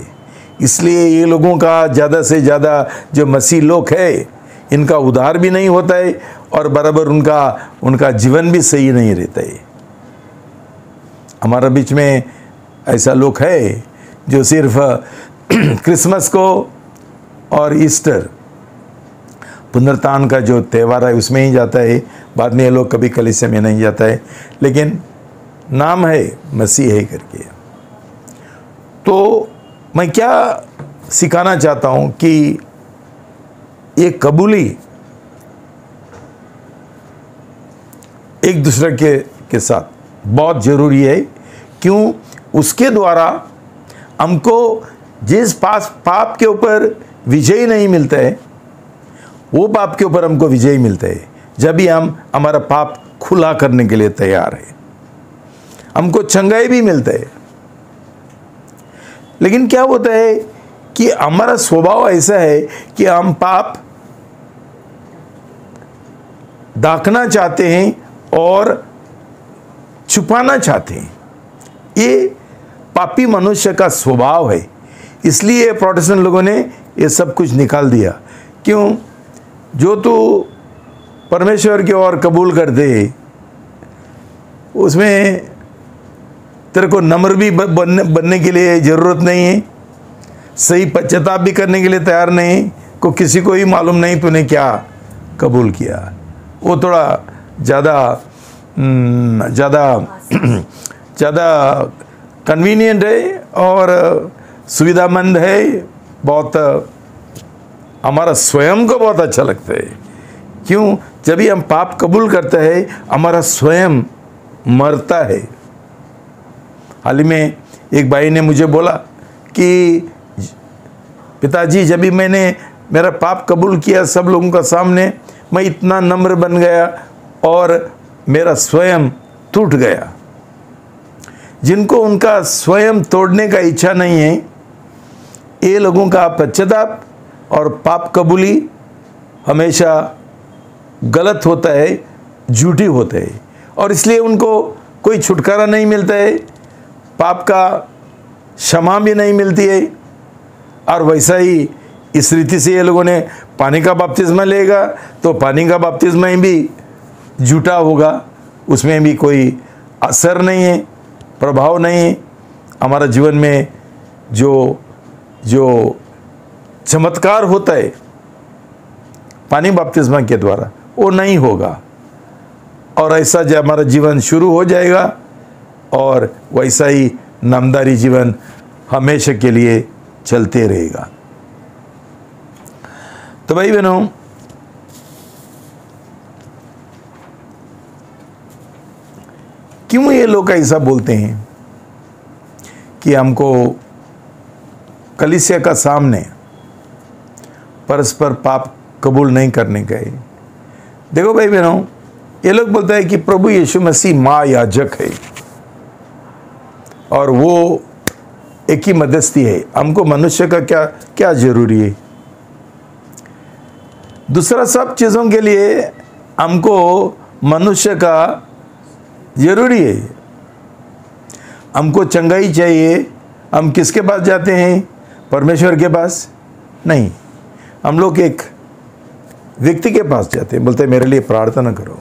इसलिए ये लोगों का ज़्यादा से ज़्यादा जो मसीह लोग है, इनका उद्धार भी नहीं होता है और बराबर उनका जीवन भी सही नहीं रहता है। हमारा बीच में ऐसा लोग है जो सिर्फ क्रिसमस को और ईस्टर पुनरुत्थान का जो त्यौहार है उसमें ही जाता है, बाद में ये लोग कभी कलीसिया में नहीं जाता है, लेकिन नाम है मसीह है करके। तो मैं क्या सिखाना चाहता हूँ कि ये कबूली एक दूसरे के साथ बहुत ज़रूरी है। क्यों? उसके द्वारा हमको जिस पाप के ऊपर विजय नहीं मिलता है, वो पाप के ऊपर हमको विजय मिलता है जब भी हम हमारा पाप खुला करने के लिए तैयार है। हमको चंगाई भी मिलता है। लेकिन क्या होता है कि हमारा स्वभाव ऐसा है कि हम पाप ढकना चाहते हैं और छुपाना चाहते हैं। ये पापी मनुष्य का स्वभाव है। इसलिए प्रोटेस्टेंट लोगों ने ये सब कुछ निकाल दिया। क्यों? जो तू परमेश्वर की ओर कबूल कर दे, उसमें तेरे को नम्र भी बनने के लिए ज़रूरत नहीं है, सही पश्चाताप भी करने के लिए तैयार नहीं को किसी को ही मालूम नहीं तूने क्या कबूल किया। वो थोड़ा ज़्यादा कन्वीनियंट है और सुविधामंद है। बहुत हमारा स्वयं को बहुत अच्छा लगता है। क्यों? जब भी हम पाप कबूल करते हैं, हमारा स्वयं मरता है। हाल ही में एक भाई ने मुझे बोला कि पिताजी, जब भी मैंने मेरा पाप कबूल किया सब लोगों का सामने, मैं इतना नम्र बन गया और मेरा स्वयं टूट गया। जिनको उनका स्वयं तोड़ने का इच्छा नहीं है, ये लोगों का पश्चाताप और पाप कबूली हमेशा गलत होता है, झूठी होता है, और इसलिए उनको कोई छुटकारा नहीं मिलता है, पाप का क्षमा भी नहीं मिलती है। और वैसा ही इस रीति से ये लोगों ने पानी का बपतिस्मा लेगा तो पानी का बपतिस्मा ही भी झूठा होगा, उसमें भी कोई असर नहीं है, प्रभाव नहीं है। हमारा जीवन में जो चमत्कार होता है पानी बपतिस्मा के द्वारा, वो नहीं होगा। और ऐसा जब हमारा जीवन शुरू हो जाएगा और वैसा ही नामदारी जीवन हमेशा के लिए चलते रहेगा। तो भाई बहनों, क्यों ये लोग ऐसा बोलते हैं कि हमको कलीसिया का सामने परस्पर पाप कबूल नहीं करने का है? देखो भाई बहनों, ये लोग बोलते हैं कि प्रभु यीशु मसीह महायाजक है और वो एक ही मध्यस्थी है, हमको मनुष्य का क्या जरूरी है। दूसरा सब चीज़ों के लिए हमको मनुष्य का जरूरी है। हमको चंगाई चाहिए, हम किसके पास जाते हैं? परमेश्वर के पास नहीं, हम लोग एक व्यक्ति के पास जाते हैं, बोलते हैं मेरे लिए प्रार्थना करो।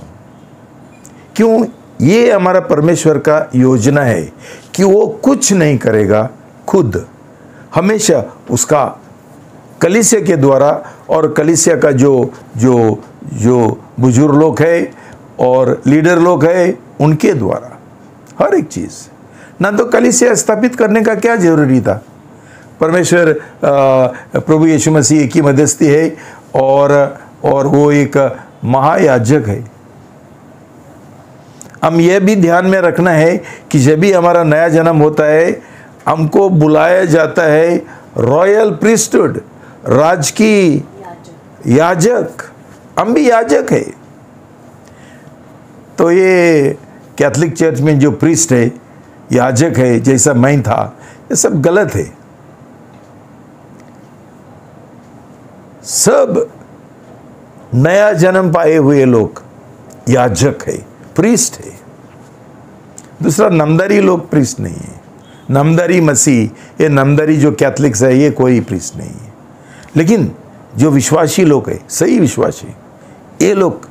क्यों? ये हमारा परमेश्वर का योजना है कि वो कुछ नहीं करेगा खुद, हमेशा उसका कलीसिया के द्वारा और कलीसिया का जो बुजुर्ग लोग है और लीडर लोग है उनके द्वारा हर एक चीज़। ना तो कलीसिया स्थापित करने का क्या जरूरी था? परमेश्वर प्रभु यीशु मसीह एक ही मध्यस्थी है और वो एक महायाजक है। हम यह भी ध्यान में रखना है कि जब भी हमारा नया जन्म होता है, हमको बुलाया जाता है रॉयल प्रीस्टहुड, राजकीय याजक। हम भी याजक है। तो ये कैथोलिक चर्च में जो प्रीस्ट है, याजक है, जैसा मैं था, ये सब गलत है। सब नया जन्म पाए हुए लोग याजक है, प्रीस्ट है। दूसरा, नामधारी लोग प्रीस्ट नहीं है। नामधारी मसीह, ये नामधारी जो कैथलिक्स है, ये कोई प्रीस्ट नहीं है। लेकिन जो विश्वासी लोग है, सही विश्वासी, ये लोग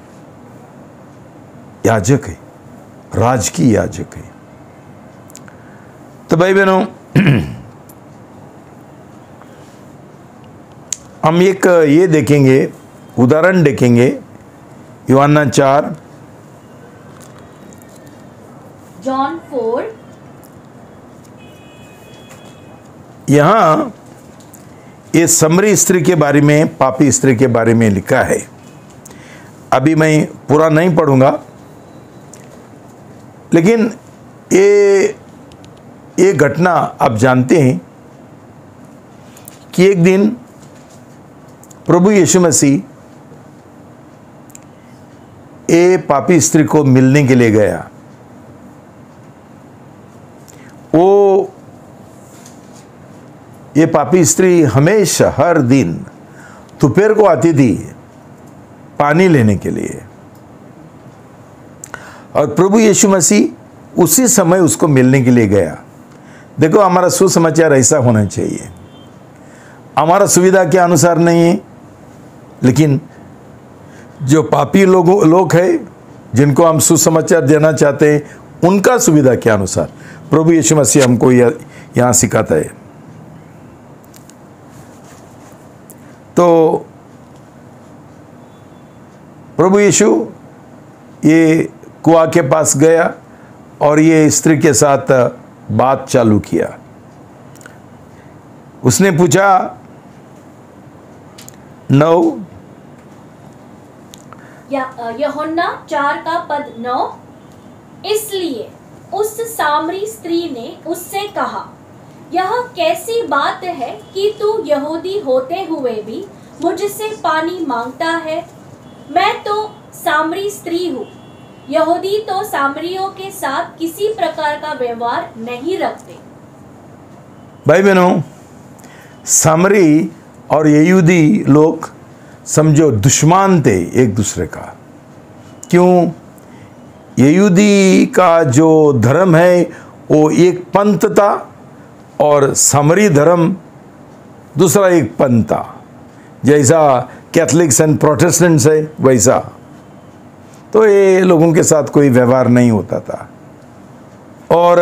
याजक है, राजकीय याजक है। तो भाई बहनों, हम एक ये देखेंगे, उदाहरण देखेंगे, यूहन्ना 4, जॉन 4, यहाँ ये समरी स्त्री के बारे में, पापी स्त्री के बारे में लिखा है। अभी मैं पूरा नहीं पढ़ूंगा, लेकिन ये घटना आप जानते हैं कि एक दिन प्रभु यीशु मसीह ये पापी स्त्री को मिलने के लिए गया। वो ये पापी स्त्री हमेशा हर दिन दोपहर को आती थी पानी लेने के लिए, और प्रभु यीशु मसीह उसी समय उसको मिलने के लिए गया। देखो, हमारा सुसमाचार ऐसा होना चाहिए, हमारा सुविधा के अनुसार नहीं है, लेकिन जो पापी लोग हैं जिनको हम सुसमाचार देना चाहते हैं, उनका सुविधा के अनुसार प्रभु यीशु मसीह हमको यहाँ सिखाता है। तो प्रभु यीशु ये कुआं के पास गया और ये स्त्री के साथ बात चालू किया। उसने पूछा 9, यूहन्ना 4 का पद 9, इसलिए उस सामरी स्त्री ने उससे कहा, यह कैसी बात है कि तू यहूदी होते हुए भी मुझसे पानी मांगता है? मैं तो सामरी स्त्री हूँ। यहूदी तो सामरियों के साथ किसी प्रकार का व्यवहार नहीं रखते। भाई बहनों, सामरी और यहूदी लोग समझो दुश्मन थे एक दूसरे का। क्यों? यहूदी का जो धर्म है वो एक पंथ था और सामरी धर्म दूसरा एक पंथ था। जैसा कैथलिक्स एंड प्रोटेस्टेंट्स है वैसा, तो ये लोगों के साथ कोई व्यवहार नहीं होता था। और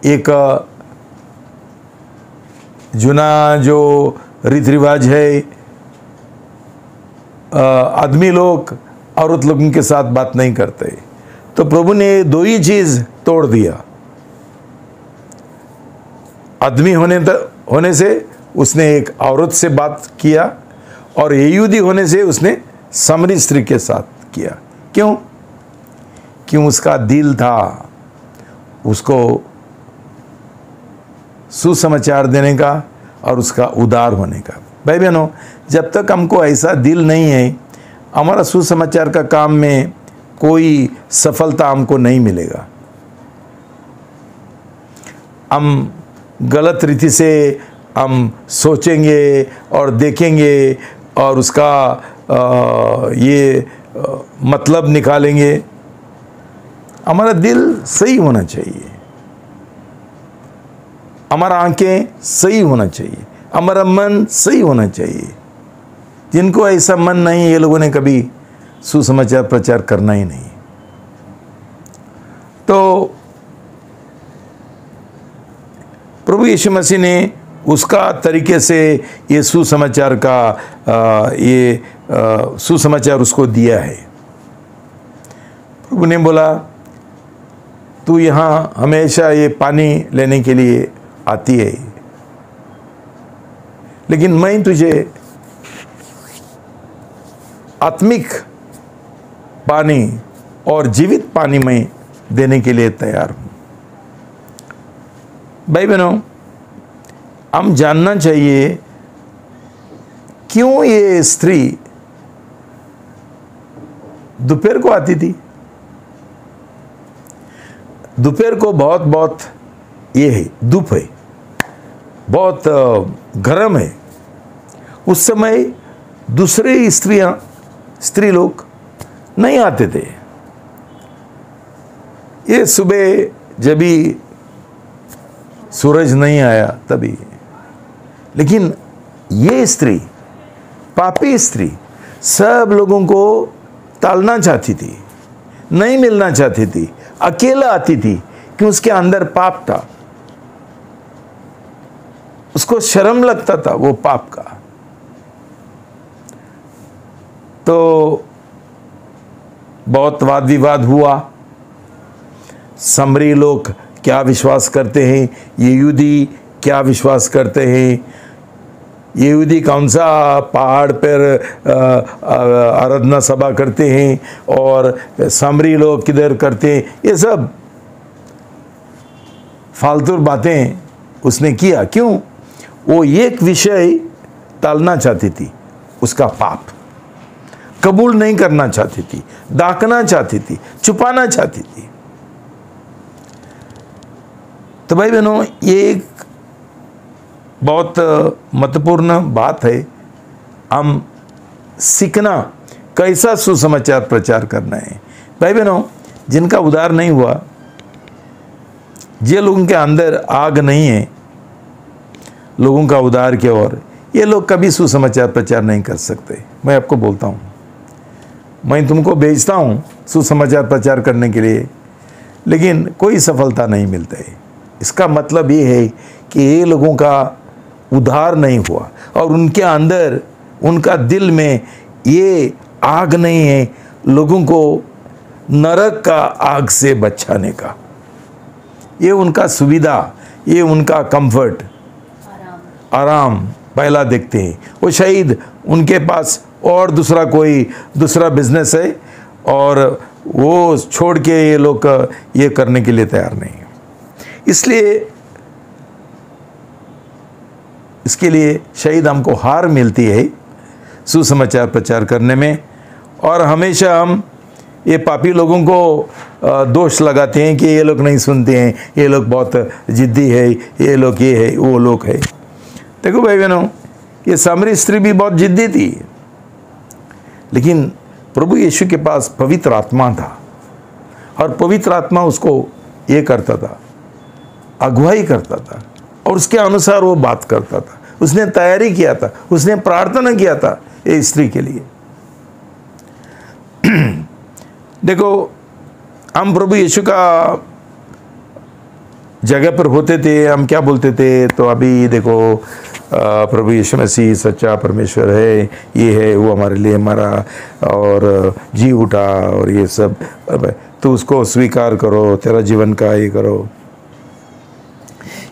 एक जुना जो रीति रिवाज है, आदमी लोग औरत लोगों के साथ बात नहीं करते, तो प्रभु ने दो ही चीज तोड़ दिया। आदमी होने से उसने एक औरत से बात किया, और यहूदी होने से उसने सामरी स्त्री के साथ किया। क्यों? उसका दिल था उसको सुसमाचार देने का और उसका उदार होने का। भाई बहनों, जब तक हमको ऐसा दिल नहीं है, हमारा सुसमाचार का काम में कोई सफलता हमको नहीं मिलेगा। हम गलत रीति से हम सोचेंगे और देखेंगे और उसका मतलब निकालेंगे। हमारा दिल सही होना चाहिए, हमारा आंखें सही होना चाहिए, हमारा मन सही होना चाहिए। जिनको ऐसा मन नहीं, ये लोगों ने कभी सुसमाचार प्रचार करना ही नहीं। तो प्रभु यीशु मसीह ने उसका तरीके से ये सुसमाचार का सुसमाचार उसको दिया है। प्रभु ने बोला, तू यहाँ हमेशा ये पानी लेने के लिए आती है, लेकिन मैं तुझे आत्मिक पानी और जीवित पानी में देने के लिए तैयार हूँ। भाई बहनों, हम जानना चाहिए क्यों ये स्त्री दोपहर को आती थी। दोपहर को बहुत ये है, धूप है, बहुत गर्म है। उस समय दूसरे स्त्री लोग नहीं आते थे। ये सुबह जब भी सूरज नहीं आया तभी, लेकिन ये स्त्री, पापी स्त्री, सब लोगों को टालना चाहती थी, नहीं मिलना चाहती थी, अकेला आती थी कि उसके अंदर पाप था, उसको शर्म लगता था वो पाप का। तो बहुत वाद विवाद हुआ, समरी लोग क्या विश्वास करते हैं, यहूदी क्या विश्वास करते हैं, यहूदी कौन सा पहाड़ पर आराधना सभा करते हैं और समरी लोग किधर करते हैं, ये सब फालतू बातें उसने किया। क्यों? वो एक विषय टालना चाहती थी, उसका पाप कबूल नहीं करना चाहती थी, ढांकना चाहती थी, छुपाना चाहती थी। तो भाई बहनों, ये एक बहुत महत्वपूर्ण बात है। हम सीखना कैसा सुसमाचार प्रचार करना है। भाई बहनों, जिनका उद्धार नहीं हुआ, जे लोगों के अंदर आग नहीं है लोगों का उद्धार की ओर, ये लोग कभी सुसमाचार प्रचार नहीं कर सकते। मैं आपको बोलता हूँ, मैं तुमको भेजता हूँ सुसमाचार प्रचार करने के लिए, लेकिन कोई सफलता नहीं मिलता है। इसका मतलब ये है कि ये लोगों का उद्धार नहीं हुआ और उनके अंदर, उनका दिल में ये आग नहीं है लोगों को नरक का आग से बचाने का। ये उनका सुविधा, ये उनका कंफर्ट, आराम पहला देखते हैं। वो शायद उनके पास और दूसरा बिजनेस है और वो छोड़ के ये लोग ये करने के लिए तैयार नहीं है। इसलिए इसके लिए शायद हमको हार मिलती है सुसमाचार प्रचार करने में, और हमेशा हम ये पापी लोगों को दोष लगाते हैं कि ये लोग नहीं सुनते हैं, ये लोग बहुत जिद्दी है, ये लोग ये है, वो लोग है। देखो भाई बहनों, ये सामरी स्त्री भी बहुत जिद्दी थी, लेकिन प्रभु यीशु के पास पवित्र आत्मा था और पवित्र आत्मा उसको ये करता था, अगुवाई करता था और उसके अनुसार वो बात करता था। उसने तैयारी किया था, उसने प्रार्थना किया था ये स्त्री के लिए। देखो, हम प्रभु यीशु का जगह पर होते थे, हम क्या बोलते थे? तो अभी देखो, प्रभु यीशु मसीह सच्चा परमेश्वर है, ये है, वो हमारे लिए मरा और जी उठा और ये सब, तो उसको स्वीकार करो, तेरा जीवन का ये करो।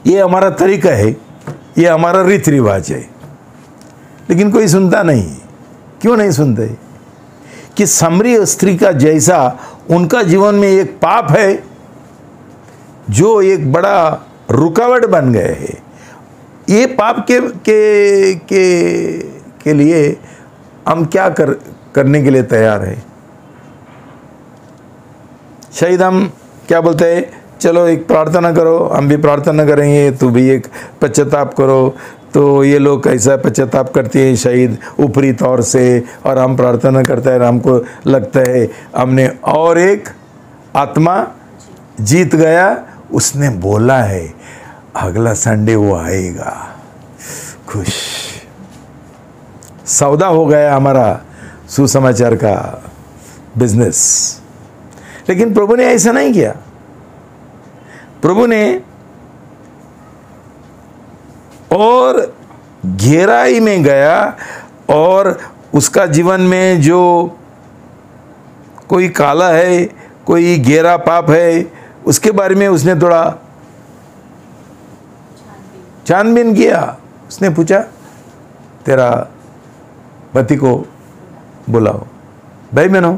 ये हमारा तरीका है, ये हमारा रीति रिवाज है, लेकिन कोई सुनता नहीं। क्यों नहीं सुनते? कि सामरी स्त्री का जैसा उनका जीवन में एक पाप है जो एक बड़ा रुकावट बन गए है। ये पाप के लिए हम क्या करने के लिए तैयार है? शायद हम क्या बोलते हैं, चलो एक प्रार्थना करो, हम भी प्रार्थना करेंगे, तू भी एक पश्चाताप करो। तो ये लोग ऐसा पश्चाताप करते हैं शायद ऊपरी तौर से, और हम प्रार्थना करते हैं, हमको लगता है हमने और एक आत्मा जीत गया। उसने बोला है अगला संडे वो आएगा, खुश, सौदा हो गया हमारा सुसमाचार का बिजनेस। लेकिन प्रभु ने ऐसा नहीं किया। प्रभु ने और गहराई में गया और उसका जीवन में जो कोई काला है, कोई गहरा पाप है, उसके बारे में उसने थोड़ा छानबीन किया। उसने पूछा, तेरा पति को बुलाओ। भाई बहनों,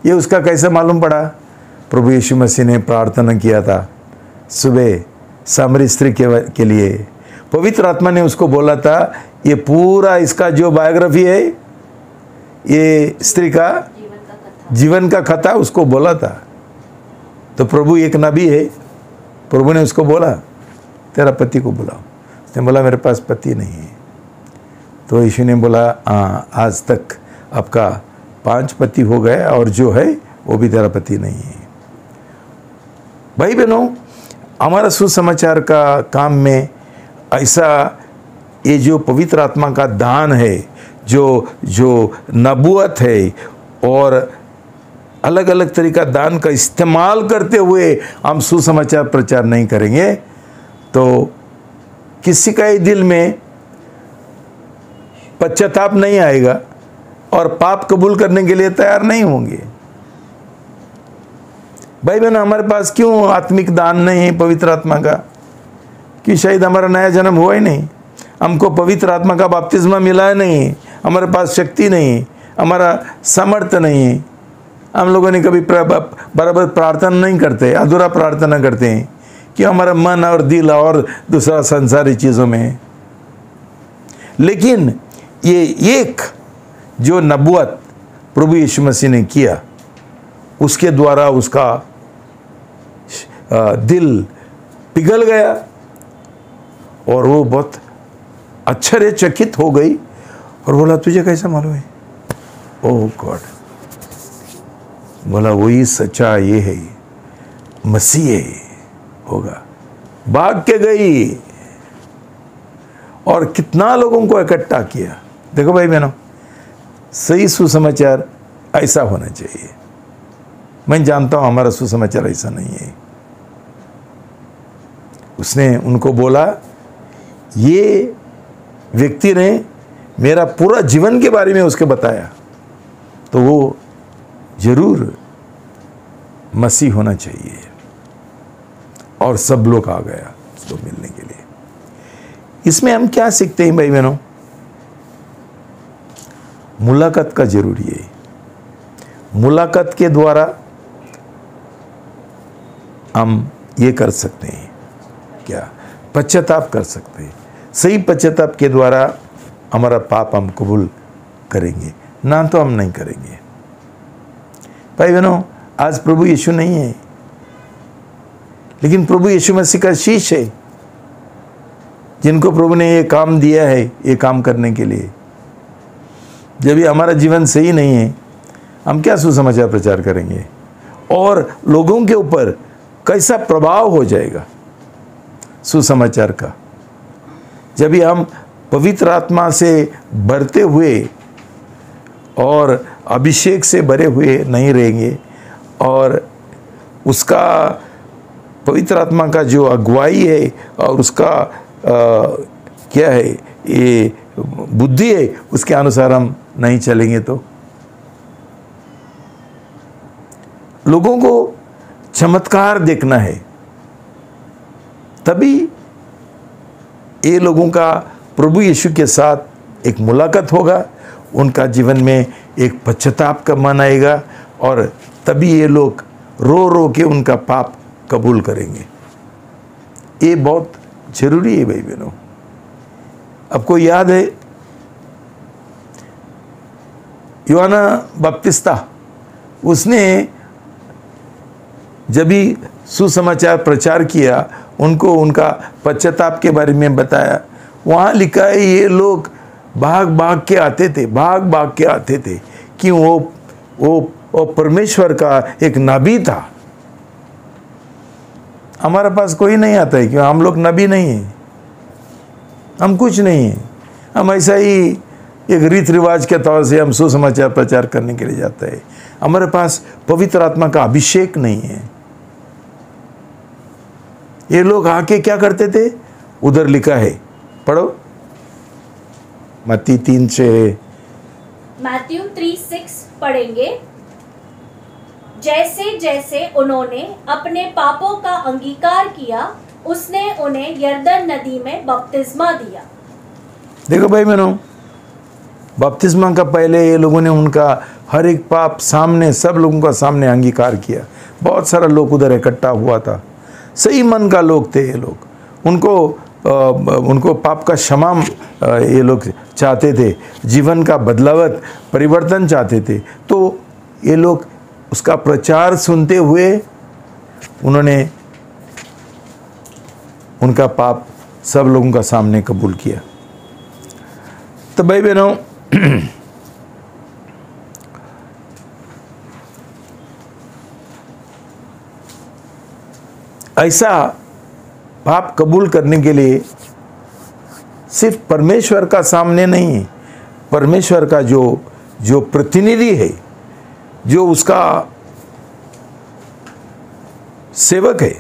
ये उसका कैसे मालूम पड़ा? प्रभु यीशु मसीह ने प्रार्थना किया था सुबह सामरी स्त्री के लिए। पवित्र आत्मा ने उसको बोला था, ये पूरा इसका जो बायोग्राफी है, ये स्त्री का जीवन का कथा उसको बोला था। तो प्रभु एक नबी है, प्रभु ने उसको बोला तेरा पति को बुलाओ। उसने बोला मेरे पास पति नहीं है। तो यीशु ने बोला हाँ, आज तक आपका 5 पति हो गए और जो है वो भी तेरा पति नहीं है। भाई बहनों, हमारा सुसमाचार का काम में ऐसा ये जो पवित्र आत्मा का दान है, जो नबूवत है और अलग अलग तरीका दान का इस्तेमाल करते हुए हम सुसमाचार प्रचार नहीं करेंगे तो किसी का ही दिल में पश्चाताप नहीं आएगा और पाप कबूल करने के लिए तैयार नहीं होंगे। भाई बहन, हमारे पास क्यों आत्मिक दान नहीं है पवित्र आत्मा का? कि शायद हमारा नया जन्म हुआ ही नहीं, हमको पवित्र आत्मा का बपतिस्मा मिला है नहीं, हमारे पास शक्ति नहीं, हमारा सामर्थ्य नहीं है, हम लोगों ने कभी बराबर प्रार्थना नहीं करते, अधूरा प्रार्थना करते हैं कि हमारा मन और दिल और दूसरा संसारी चीज़ों में है। लेकिन ये एक जो नबूवत प्रभु यीशु मसीह ने किया, उसके द्वारा उसका दिल पिघल गया और वो बहुत आश्चर्यचकित हो गई और बोला, तुझे कैसा मालूम है? ओह गॉड, बोला वही सच्चा ये है, मसीह होगा। भाग के गई और कितना लोगों को इकट्ठा किया। देखो भाई बहनों, सही सुसमाचार ऐसा होना चाहिए। मैं जानता हूं हमारा सुसमाचार ऐसा नहीं है। उसने उनको बोला, ये व्यक्ति ने मेरा पूरा जीवन के बारे में उसके बताया, तो वो जरूर मसीह होना चाहिए। और सब लोग आ गया उसको मिलने के लिए। इसमें हम क्या सीखते हैं भाई बहनों? मुलाकात का जरूरी है। मुलाकात के द्वारा हम ये कर सकते हैं, क्या पश्चाताप कर सकते हैं। सही पश्चाताप के द्वारा हमारा पाप हम कबूल करेंगे, ना तो हम नहीं करेंगे। भाई बहनों, आज प्रभु यीशु नहीं है, लेकिन प्रभु यीशु मसीह का शिष्य है, जिनको प्रभु ने ये काम दिया है, ये काम करने के लिए। जब ये हमारा जीवन सही नहीं है, हम क्या सुसमाचार प्रचार करेंगे? और लोगों के ऊपर कैसा प्रभाव हो जाएगा सुसमाचार का, जब भी हम पवित्र आत्मा से भरते हुए और अभिषेक से भरे हुए नहीं रहेंगे और उसका पवित्र आत्मा का जो अगुवाई है और उसका क्या है ये बुद्धि है, उसके अनुसार हम नहीं चलेंगे तो लोगों को चमत्कार देखना है। तभी ये लोगों का प्रभु यीशु के साथ एक मुलाकात होगा, उनका जीवन में एक पश्चाताप का मन आएगा और तभी ये लोग रो रो के उनका पाप कबूल करेंगे। ये बहुत जरूरी है भाई बहनों। आपको याद है यूहन्ना बपतिस्ता, उसने जब भी सुसमाचार प्रचार किया, उनको उनका पश्चाताप के बारे में बताया। वहाँ लिखा है ये लोग भाग भाग के आते थे कि वो परमेश्वर का एक नबी था। हमारे पास कोई नहीं आता है, क्यों? हम लोग नबी नहीं हैं, हम कुछ नहीं हैं। हम ऐसा ही एक रीत रिवाज के तौर से हम सुसमाचार प्रचार करने के लिए जाते हैं। हमारे पास पवित्र आत्मा का अभिषेक नहीं है। ये लोग आके क्या करते थे? उधर लिखा है, पढ़ो, मत्ती 3:6। मैथ्यू 3:6 पढ़ेंगे। जैसे जैसे उन्होंने अपने पापों का अंगीकार किया, उसने उन्हें यरदन नदी में बपतिस्मा दिया। देखो भाई बहनों, बपतिस्मा का पहले ये लोगों ने उनका हर एक पाप सामने, सब लोगों का सामने अंगीकार किया। बहुत सारा लोग उधर इकट्ठा हुआ था, सही मन का लोग थे ये लोग। उनको पाप का क्षमा ये लोग चाहते थे, जीवन का बदलावत परिवर्तन चाहते थे। तो ये लोग उसका प्रचार सुनते हुए उन्होंने उनका पाप सब लोगों का सामने कबूल किया। तो भाई बहनों, ऐसा पाप कबूल करने के लिए सिर्फ परमेश्वर का सामने नहीं, परमेश्वर का जो प्रतिनिधि है, जो उसका सेवक है,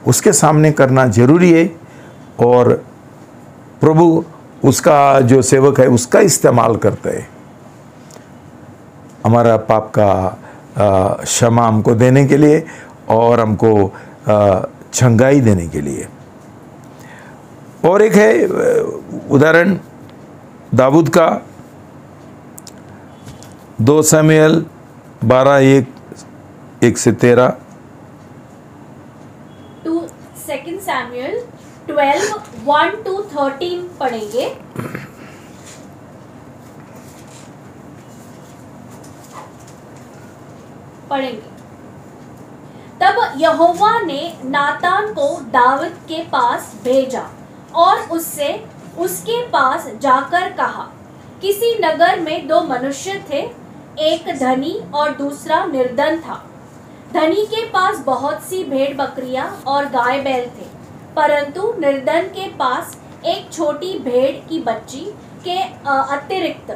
उसके सामने करना जरूरी है। और प्रभु उसका जो सेवक है उसका इस्तेमाल करता है हमारा पाप का क्षमा हमको देने के लिए और हमको छंगाई देने के लिए। और एक है उदाहरण दाऊद का, 2 शमूएल 12:1-13। 2 Samuel 12:1-13 पढ़ेंगे। तब यहोवा ने नातान को दाऊद के पास भेजा और उससे उसके पास जाकर कहा, किसी नगर में 2 मनुष्य थे, एक धनी और दूसरा निर्धन था। धनी के पास बहुत सी भेड़ बकरियां और गाय बैल थे, परंतु निर्धन के पास एक छोटी भेड़ की बच्ची के अतिरिक्त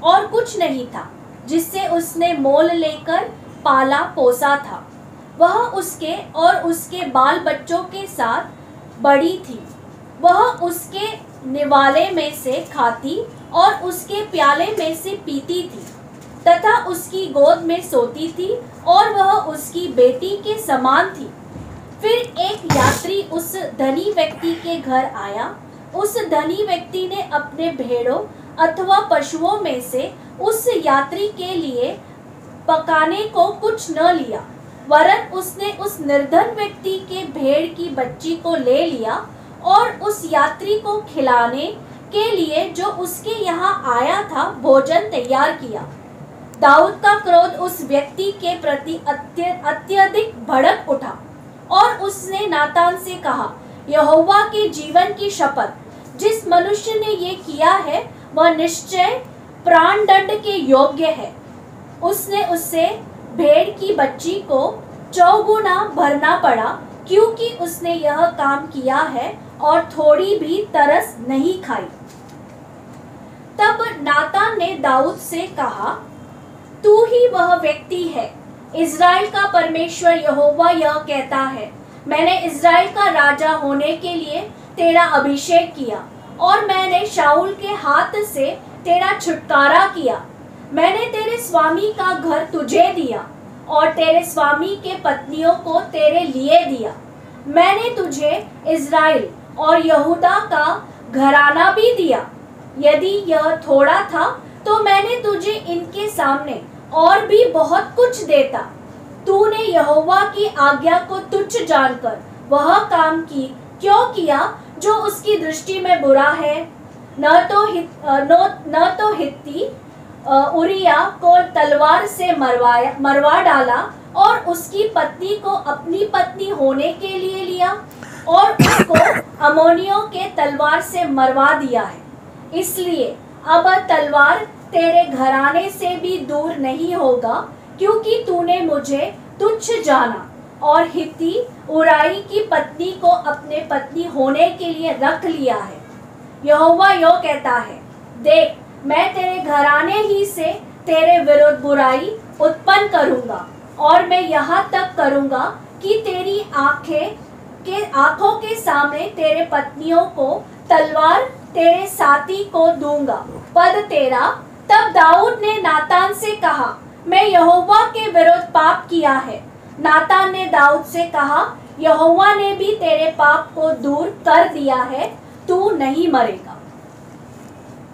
और कुछ नहीं था, जिससे उसने मोल लेकर पाला पोसा था। वह उसके और उसके बाल बच्चों के साथ बड़ी थी। वह उसके निवाले में से खाती और उसके प्याले में से पीती थी तथा उसकी गोद में सोती थी और वह उसकी बेटी के समान थी। फिर एक यात्री उस धनी व्यक्ति के घर आया। उस धनी व्यक्ति ने अपने भेड़ों अथवा पशुओं में से उस यात्री के लिए पकाने को कुछ न लिया, वरन उसने उस निर्धन व्यक्ति के भेड़ की बच्ची को ले लिया और उस यात्री को खिलाने के लिए जो उसके यहाँ आया था भोजन तैयार किया। दाऊद का क्रोध उस व्यक्ति के प्रति अत्यधिक भड़क उठा और उसने नातान से कहा, यहोवा के जीवन की शपथ, जिस मनुष्य ने ये किया है वह निश्चय प्राणदंड के योग्य है। उसने उससे भेड़ की बच्ची को 4 गुना भरना पड़ा, क्योंकि उसने यह काम किया है और थोड़ी भी तरस नहीं खाई। तब नातान ने दाऊद से कहा, तू ही वह व्यक्ति है। इज़राइल का परमेश्वर यहोवा यह कहता है, मैंने इज़राइल का राजा होने के लिए तेरा अभिषेक किया और मैंने शाऊल के हाथ से तेरा छुटकारा किया। मैंने तेरे स्वामी का घर तुझे दिया और तेरे स्वामी के पत्नियों को तेरे लिए दिया। मैंने तुझे इज़राइल और यहूदा का घराना भी दिया। यदि यह थोड़ा था तो मैंने तुझे इनके सामने और भी बहुत कुछ देता। तूने यहोवा की आज्ञा को तुच्छ जानकर वह काम क्यों किया जो उसकी दृष्टि में बुरा है? न तो हित्ती उरिया को तलवार से मरवा डाला और उसकी पत्नी को अपनी पत्नी होने के लिए लिया और उसको अमोनियों के तलवार से मरवा दिया है। इसलिए अब तलवार तेरे घराने से भी दूर नहीं होगा, क्योंकि तूने मुझे तुच्छ जाना और हित्ती उराई की पत्नी को अपने पत्नी होने के लिए रख लिया है। यहोवा यो कहता है, देख, मैं तेरे घराने ही से तेरे विरुद्ध बुराई उत्पन्न करूंगा और मैं यहाँ तक करूंगा कि तेरी आंखों के सामने तेरे पत्नियों को तलवार तेरे साथी को दूंगा। पद 13। तब दाऊद ने नातान से कहा, मैं यहोवा के विरुद्ध पाप किया है। नातान ने दाऊद से कहा, यहोवा ने भी तेरे पाप को दूर कर दिया है, तू नहीं मरेगा।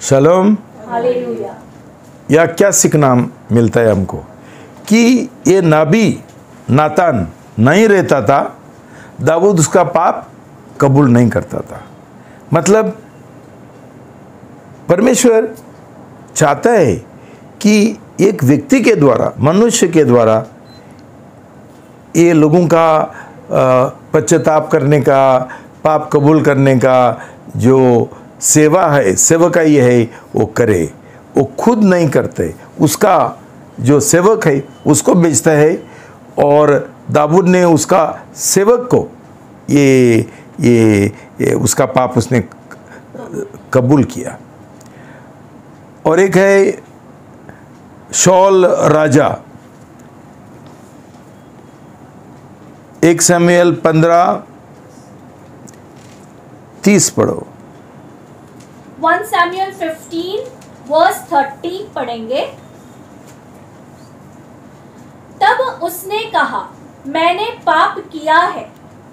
शलोम। हालेलुया। या क्या सीखना मिलता है हमको कि ये नबी नातान नहीं रहता था, दाऊद उसका पाप कबूल नहीं करता था। मतलब परमेश्वर चाहता है कि एक व्यक्ति के द्वारा, मनुष्य के द्वारा ये लोगों का पश्चाताप करने का, पाप कबूल करने का जो सेवा है, सेवकाई है, वो करे। वो खुद नहीं करते, उसका जो सेवक है उसको भेजता है। और दाऊद ने उसका सेवक को ये उसका पाप उसने कबूल किया। और एक है शौल राजा, 1 शमूएल 15:30 पढ़ो। 1 Samuel 15 verse 30 पढ़ेंगे। तब उसने कहा, मैंने पाप किया है,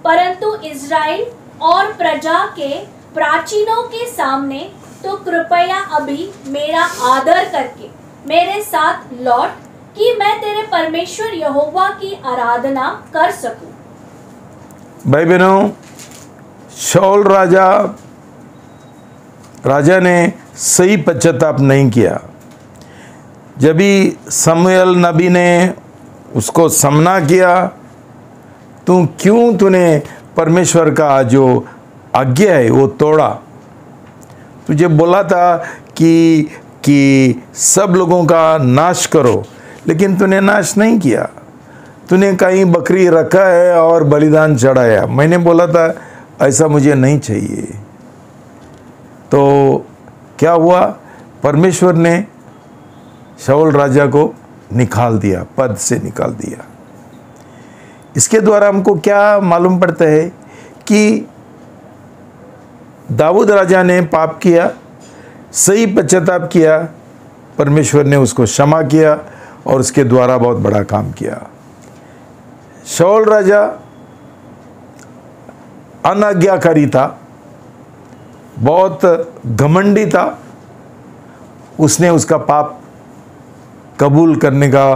परंतु इज़राइल और प्रजा के प्राचीनों के सामने तो कृपया अभी मेरा आदर करके मेरे साथ लौट, कि मैं तेरे परमेश्वर यहोवा की आराधना कर सकूं। भाई बहनों, शौल राजा ने सही पश्चाताप नहीं किया। जब भी शमूएल नबी ने उसको सामना किया, तूने परमेश्वर का जो आज्ञा है वो तोड़ा। तुझे बोला था कि सब लोगों का नाश करो, लेकिन तूने नाश नहीं किया। तूने कहीं बकरी रखा है और बलिदान चढ़ाया। मैंने बोला था ऐसा मुझे नहीं चाहिए। तो क्या हुआ? परमेश्वर ने शाऊल राजा को निकाल दिया, पद से निकाल दिया। इसके द्वारा हमको क्या मालूम पड़ता है कि दाऊद राजा ने पाप किया, सही पश्चाताप किया, परमेश्वर ने उसको क्षमा किया और उसके द्वारा बहुत बड़ा काम किया। शाऊल राजा अनाज्ञाकारी था, बहुत घमंडी था। उसने उसका पाप कबूल करने का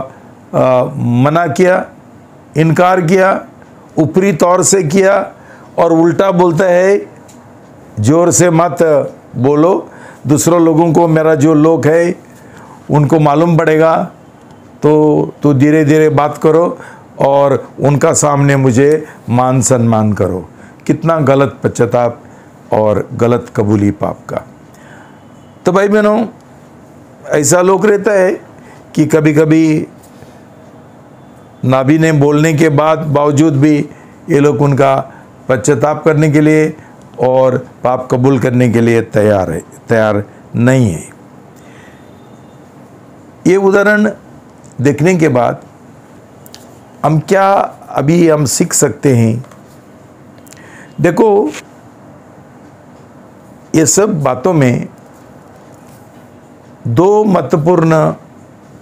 मना किया, इनकार किया, ऊपरी तौर से किया और उल्टा बोलता है, जोर से मत बोलो, दूसरों लोगों को मेरा जो लोग है उनको मालूम पड़ेगा, तो धीरे धीरे बात करो और उनका सामने मुझे मान सम्मान करो। कितना गलत पश्चाताप और गलत कबूली पाप का। तो भाई बहनों, ऐसा लोग रहता है कि कभी कभी नाबी ने बोलने के बावजूद भी ये लोग उनका पश्चाताप करने के लिए और पाप कबूल करने के लिए तैयार नहीं है। ये उदाहरण देखने के बाद हम क्या अभी हम सीख सकते हैं? देखो, ये सब बातों में दो महत्वपूर्ण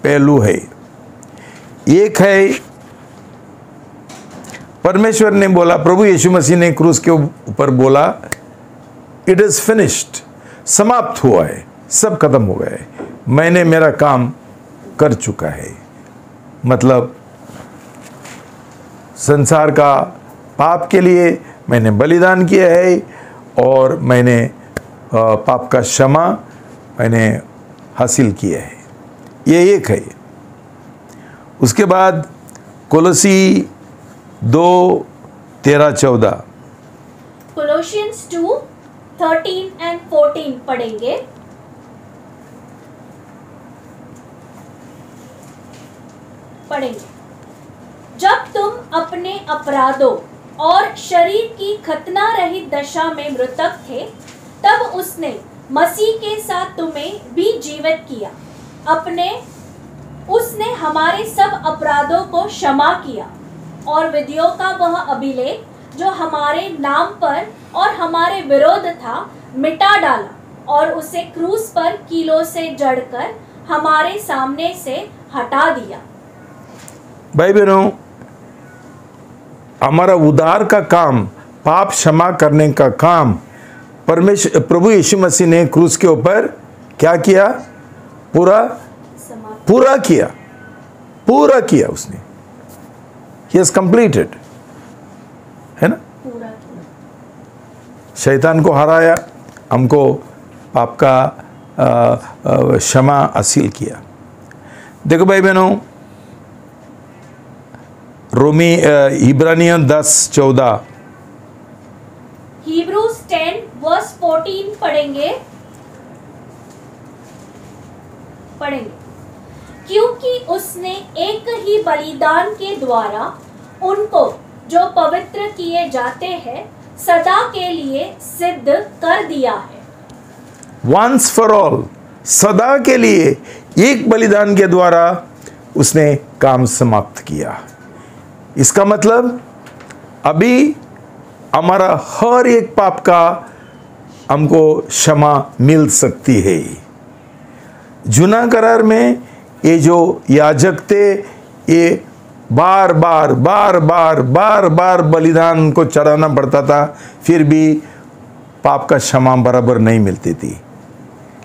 पहलू है। एक है, परमेश्वर ने बोला, प्रभु यीशु मसीह ने क्रूस के ऊपर बोला, इट इज फिनिश्ड, समाप्त हुआ है, सब खत्म हो गया है, मैंने मेरा काम कर चुका है। मतलब संसार का पाप के लिए मैंने बलिदान किया है और मैंने पाप का क्षमा मैंने हासिल किया है। ये एक है। उसके बाद कोलोसी 2:13-14, Colossians 2:13 and 14 पढ़ेंगे। जब तुम अपने अपराधों और शरीर की खतना रहित दशा में मृतक थे, तब उसने मसीह के साथ तुम्हें भी जीवित किया। उसने हमारे सब अपराधों को क्षमा किया और विधियों का वह अभिलेख जो हमारे नाम पर और हमारे विरोध था मिटा डाला और उसे क्रूस पर कीलों से जड़कर हमारे सामने से हटा दिया। भाई बहनों, हमारा उद्धार का काम, पाप क्षमा करने का काम प्रभु यीशु मसीह ने क्रूस के ऊपर क्या किया? पूरा किया उसने। He has completed, है ना? पूरा किया। शैतान को हराया, हमको पाप का क्षमा हासिल किया। देखो भाई बहनों, इब्रानियों 10:14, Hebrews 10:14 पढ़ेंगे। क्योंकि उसने एक ही बलिदान के द्वारा उनको जो पवित्र किए जाते हैं सदा के लिए सिद्ध कर दिया है। वंस फॉर ऑल, सदा के लिए एक बलिदान के द्वारा उसने काम समाप्त किया। इसका मतलब अभी हमारा हर एक पाप का हमको क्षमा मिल सकती है। जूना करार में ये जो याजक थे, ये बार बार बलिदान को चढ़ाना पड़ता था, फिर भी पाप का क्षमा बराबर नहीं मिलती थी।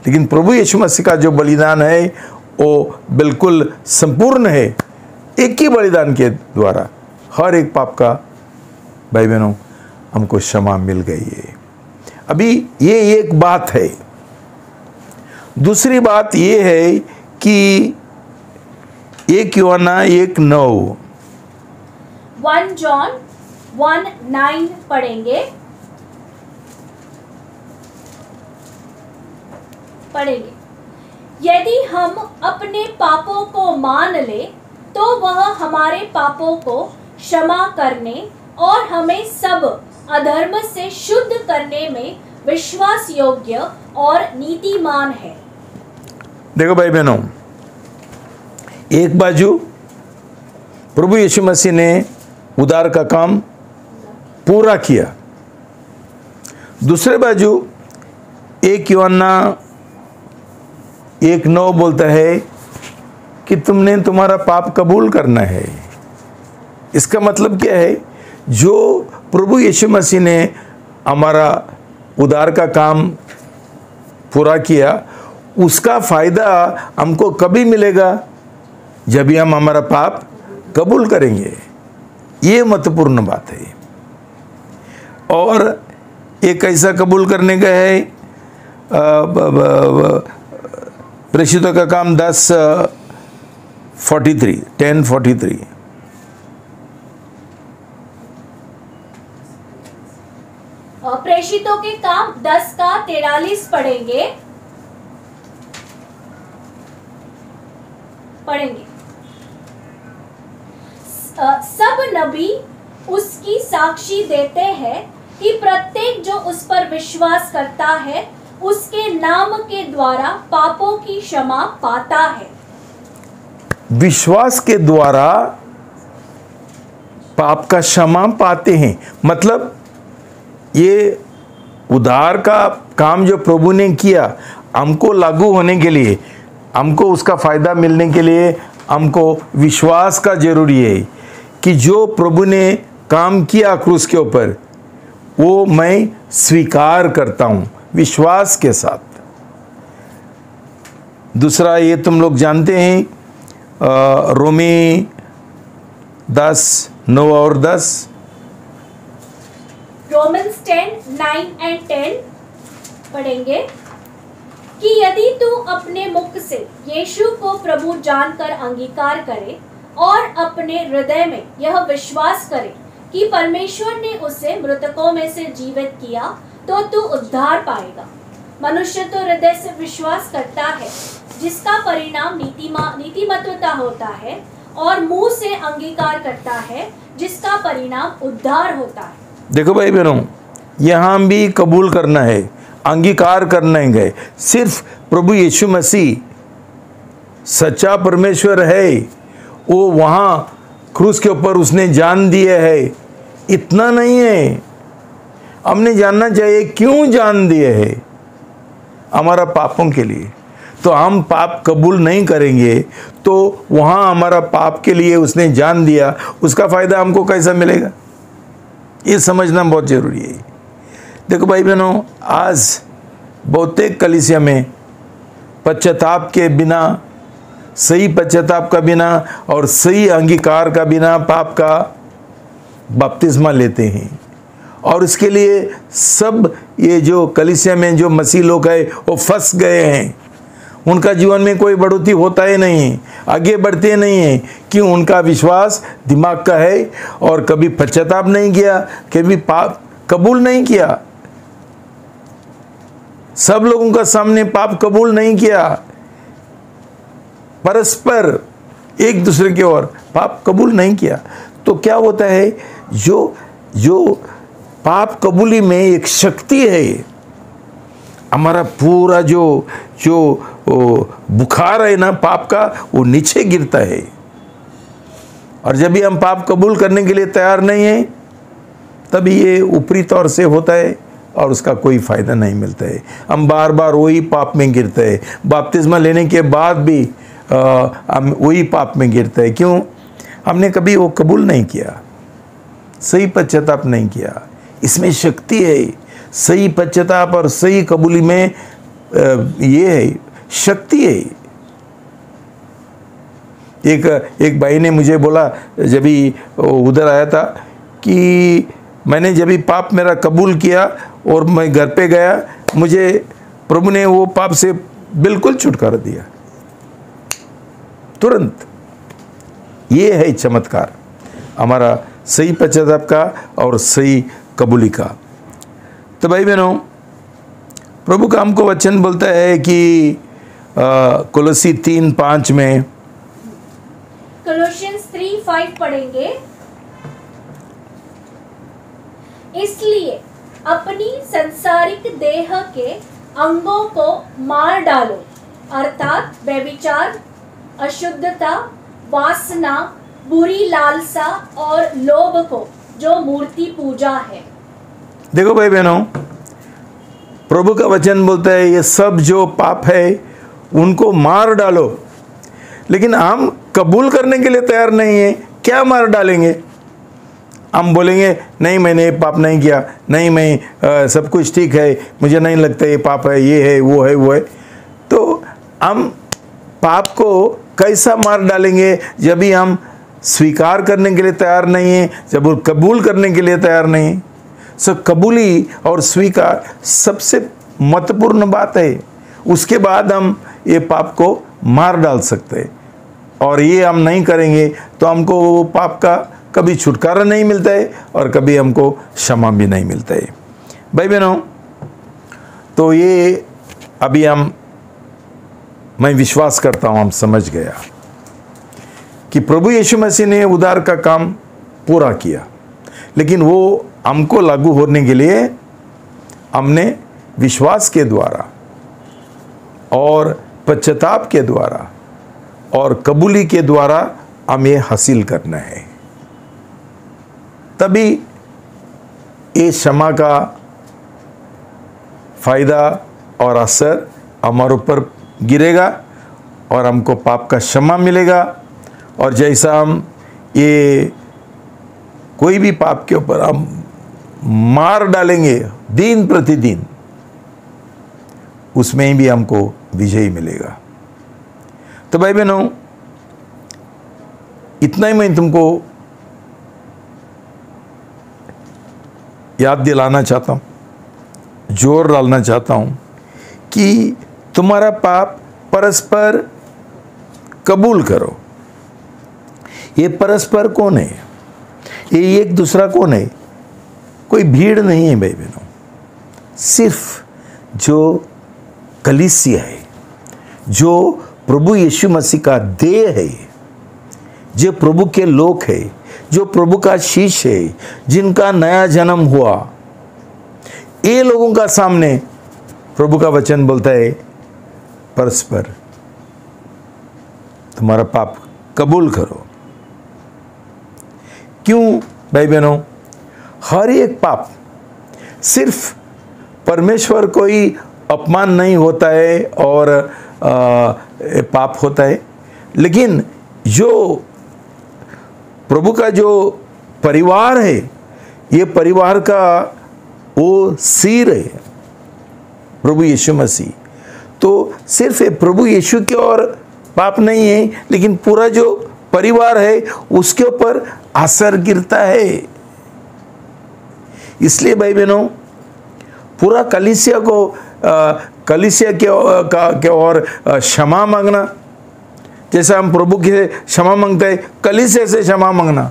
लेकिन प्रभु यीशु मसीह का जो बलिदान है वो बिल्कुल संपूर्ण है। एक ही बलिदान के द्वारा हर एक पाप का, भाई बहनों, हमको क्षमा मिल गई है। अभी ये एक बात है। दूसरी बात ये है कि 1 यूहन्ना 1:9 1 जॉन 1:9 पढ़ेंगे। यदि हम अपने पापों को मान ले तो वह हमारे पापों को क्षमा करने और हमें सब अधर्म से शुद्ध करने में विश्वास योग्य और नीतिमान है। देखो भाई बहनों, एक बाजू प्रभु यीशु मसीह ने उद्धार का काम पूरा किया, दूसरे बाजू 1 यूहन्ना 1:9 बोलता है कि तुमने तुम्हारा पाप कबूल करना है। इसका मतलब क्या है? जो प्रभु यीशु मसीह ने हमारा उद्धार का काम पूरा किया, उसका फ़ायदा हमको कभी मिलेगा? जब भी हम हमारा पाप कबूल करेंगे। ये महत्वपूर्ण बात है। और एक ऐसा कबूल करने का है, प्रेषितों का काम 10:43 प्रेषितों के काम 10:43 पढ़ेंगे। सब नबी उसकी साक्षी देते हैं कि प्रत्येक जो उस पर विश्वास करता है उसके नाम के द्वारा पापों की क्षमा पाता है। विश्वास के द्वारा पाप का क्षमा पाते हैं। मतलब ये उद्धार का काम जो प्रभु ने किया, हमको लागू होने के लिए, हमको उसका फ़ायदा मिलने के लिए हमको विश्वास का जरूरी है कि जो प्रभु ने काम किया क्रूस के ऊपर, वो मैं स्वीकार करता हूँ विश्वास के साथ। दूसरा ये तुम लोग जानते हैं, रोमी 10:9 और 10, रोमन्स 10:9 and 10 पढ़ेंगे कि यदि तू अपने मुख से यीशु को प्रभु जानकर अंगीकार करे और अपने हृदय में यह विश्वास करे कि परमेश्वर ने उसे मृतकों में से जीवित किया तो तू उद्धार पाएगा। मनुष्य तो हृदय से विश्वास करता है जिसका परिणाम नीतिमत्वता होता है, और मुंह से अंगीकार करता है जिसका परिणाम उद्धार होता है। देखो भाई बहनों, यहाँ भी कबूल करना है, अंगीकार करना है। सिर्फ प्रभु यीशु मसीह सच्चा परमेश्वर है, वो वहाँ क्रूस के ऊपर उसने जान दिए है, इतना नहीं है। हमने जानना चाहिए क्यों जान दिए है? हमारा पापों के लिए। तो हम पाप कबूल नहीं करेंगे तो वहाँ हमारा पाप के लिए उसने जान दिया, उसका फ़ायदा हमको कैसा मिलेगा? ये समझना बहुत ज़रूरी है। देखो भाई बहनों, आज बहुतेक कलीसिया में पश्चाताप के बिना, सही पश्चाताप का बिना और सही अंगीकार का बिना पाप का बपतिस्मा लेते हैं। और इसके लिए सब ये जो कलीसिया में जो मसीह लोग हैं वो फंस गए हैं। उनका जीवन में कोई बढ़ोतरी होता ही नहीं, आगे बढ़ते नहीं हैं कि उनका विश्वास दिमाग का है और कभी पश्चाताप नहीं किया, कभी पाप कबूल नहीं किया। सब लोगों का सामने पाप कबूल नहीं किया, परस्पर एक दूसरे की ओर पाप कबूल नहीं किया। तो तो क्या होता है, जो पाप कबूली में एक शक्ति है, हमारा पूरा जो बुखार है ना पाप का, वो नीचे गिरता है। और जब भी हम पाप कबूल करने के लिए तैयार नहीं है, तभी ये ऊपरी तौर से होता है और उसका कोई फ़ायदा नहीं मिलता है। हम बार बार वही पाप में गिरते हैं। बपतिस्मा लेने के बाद भी हम वही पाप में गिरते हैं। क्यों? हमने कभी वो कबूल नहीं किया, सही पश्चाताप नहीं किया। इसमें शक्ति है, सही पश्चाताप और सही कबूली में ये है, शक्ति है। एक भाई ने मुझे बोला, जब भी उधर आया था, कि मैंने जब भी पाप मेरा कबूल किया और मैं घर पे गया, मुझे प्रभु ने वो पाप से बिल्कुल छुटकारा दिया, तुरंत। ये है चमत्कार हमारा सही पश्चाताप का और सही कबूली का। तो भाई बहनों, प्रभु का हमको वचन बोलता है कि कोलोसी 3:5 में, कोलोसियंस 3:5 पढ़ेंगे। इसलिए अपनी संसारिक देह के अंगों को मार डालो, अर्थात व्यभिचार, अशुद्धता, वासना, बुरी लालसा और लोभ को, जो मूर्ति पूजा है। देखो भाई बहनों, प्रभु का वचन बोलता है ये सब जो पाप है उनको मार डालो। लेकिन हम कबूल करने के लिए तैयार नहीं है। क्या मार डालेंगे? हम बोलेंगे नहीं, मैंने ये पाप नहीं किया, नहीं मैं सब कुछ ठीक है, मुझे नहीं लगता ये पाप है, ये है वो है वो है। तो हम पाप को कैसा मार डालेंगे? जब भी हम स्वीकार करने के लिए तैयार नहीं है, जब वो कबूल करने के लिए तैयार नहीं है। सो कबूली और स्वीकार सबसे महत्वपूर्ण बात है। उसके बाद हम ये पाप को मार डाल सकते हैं। और ये हम नहीं करेंगे तो हमको वो पाप का कभी छुटकारा नहीं मिलता है और कभी हमको क्षमा भी नहीं मिलता है। भाई बहनों, तो ये अभी मैं विश्वास करता हूँ हम समझ गया कि प्रभु यीशु मसीह ने उद्धार का काम पूरा किया, लेकिन वो हमको लागू होने के लिए हमने विश्वास के द्वारा और पश्चाताप के द्वारा और कबूली के द्वारा हम ये हासिल करना है। तभी ये क्षमा का फायदा और असर हमारे ऊपर गिरेगा और हमको पाप का क्षमा मिलेगा। और जैसा हम ये कोई भी पाप के ऊपर हम मार डालेंगे दिन प्रतिदिन, उसमें भी हमको विजय मिलेगा। तो भाई बहनों, इतना ही मैं तुमको याद दिलाना चाहता हूँ, जोर डालना चाहता हूँ कि तुम्हारा पाप परस्पर कबूल करो। ये परस्पर कौन है? ये एक दूसरा कौन है? कोई भीड़ नहीं है भाई बहनों, सिर्फ जो कलीसिया है, जो प्रभु यीशु मसीह का देह है, जो प्रभु के लोग है, जो प्रभु का शीश है, जिनका नया जन्म हुआ, ये लोगों का सामने प्रभु का वचन बोलता है परस्पर तुम्हारा पाप कबूल करो। क्यों भाई बहनों? हर एक पाप सिर्फ परमेश्वर को ही अपमान नहीं होता है और पाप होता है, लेकिन जो प्रभु का जो परिवार है, ये परिवार का वो सिर है प्रभु यीशु मसीह। तो सिर्फ प्रभु यीशु के और पाप नहीं है, लेकिन पूरा जो परिवार है उसके ऊपर असर गिरता है। इसलिए भाई बहनों, पूरा कलीसिया को कलीसिया के और क्षमा मांगना, जैसा हम प्रभु के क्षमा मांगते हैं, कलीसिया से क्षमा मांगना।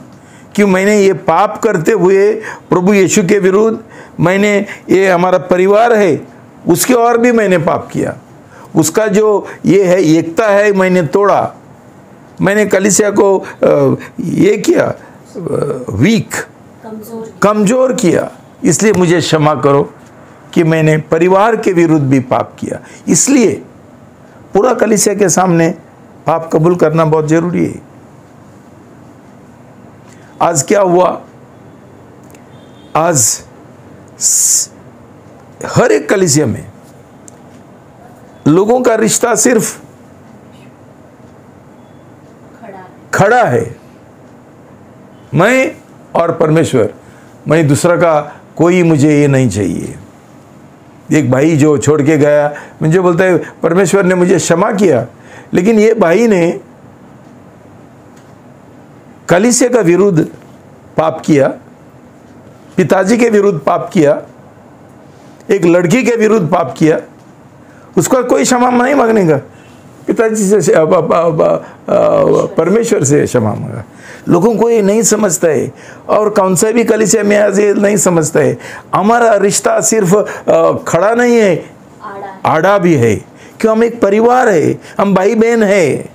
क्यों? मैंने ये पाप करते हुए प्रभु यीशु के विरुद्ध, मैंने ये हमारा परिवार है उसके और भी मैंने पाप किया, उसका जो ये है एकता है मैंने तोड़ा, मैंने कलीसिया को ये किया, वीक, कमजोर कमजोर किया, इसलिए मुझे क्षमा करो कि मैंने परिवार के विरुद्ध भी पाप किया। इसलिए पूरा कलीसिया के सामने पाप कबूल करना बहुत जरूरी है। आज क्या हुआ, आज हर एक कलीसिया में लोगों का रिश्ता सिर्फ खड़ा है, मैं और परमेश्वर, मैं दूसरा का कोई मुझे ये नहीं चाहिए। एक भाई जो छोड़ के गया, मुझे बोलता है परमेश्वर ने मुझे क्षमा किया, लेकिन ये भाई ने कलीसिया का विरुद्ध पाप किया, पिताजी के विरुद्ध पाप किया, एक लड़की के विरुद्ध पाप किया, उसका कोई क्षमा नहीं मांगने का, पिताजी से परमेश्वर से क्षमा मांगा। लोगों को ये नहीं समझता है, और कौन सा भी कलीसिया में आज ये नहीं समझता है। हमारा रिश्ता सिर्फ खड़ा नहीं है, आड़ा भी है, क्यों हम एक परिवार है, हम भाई बहन है।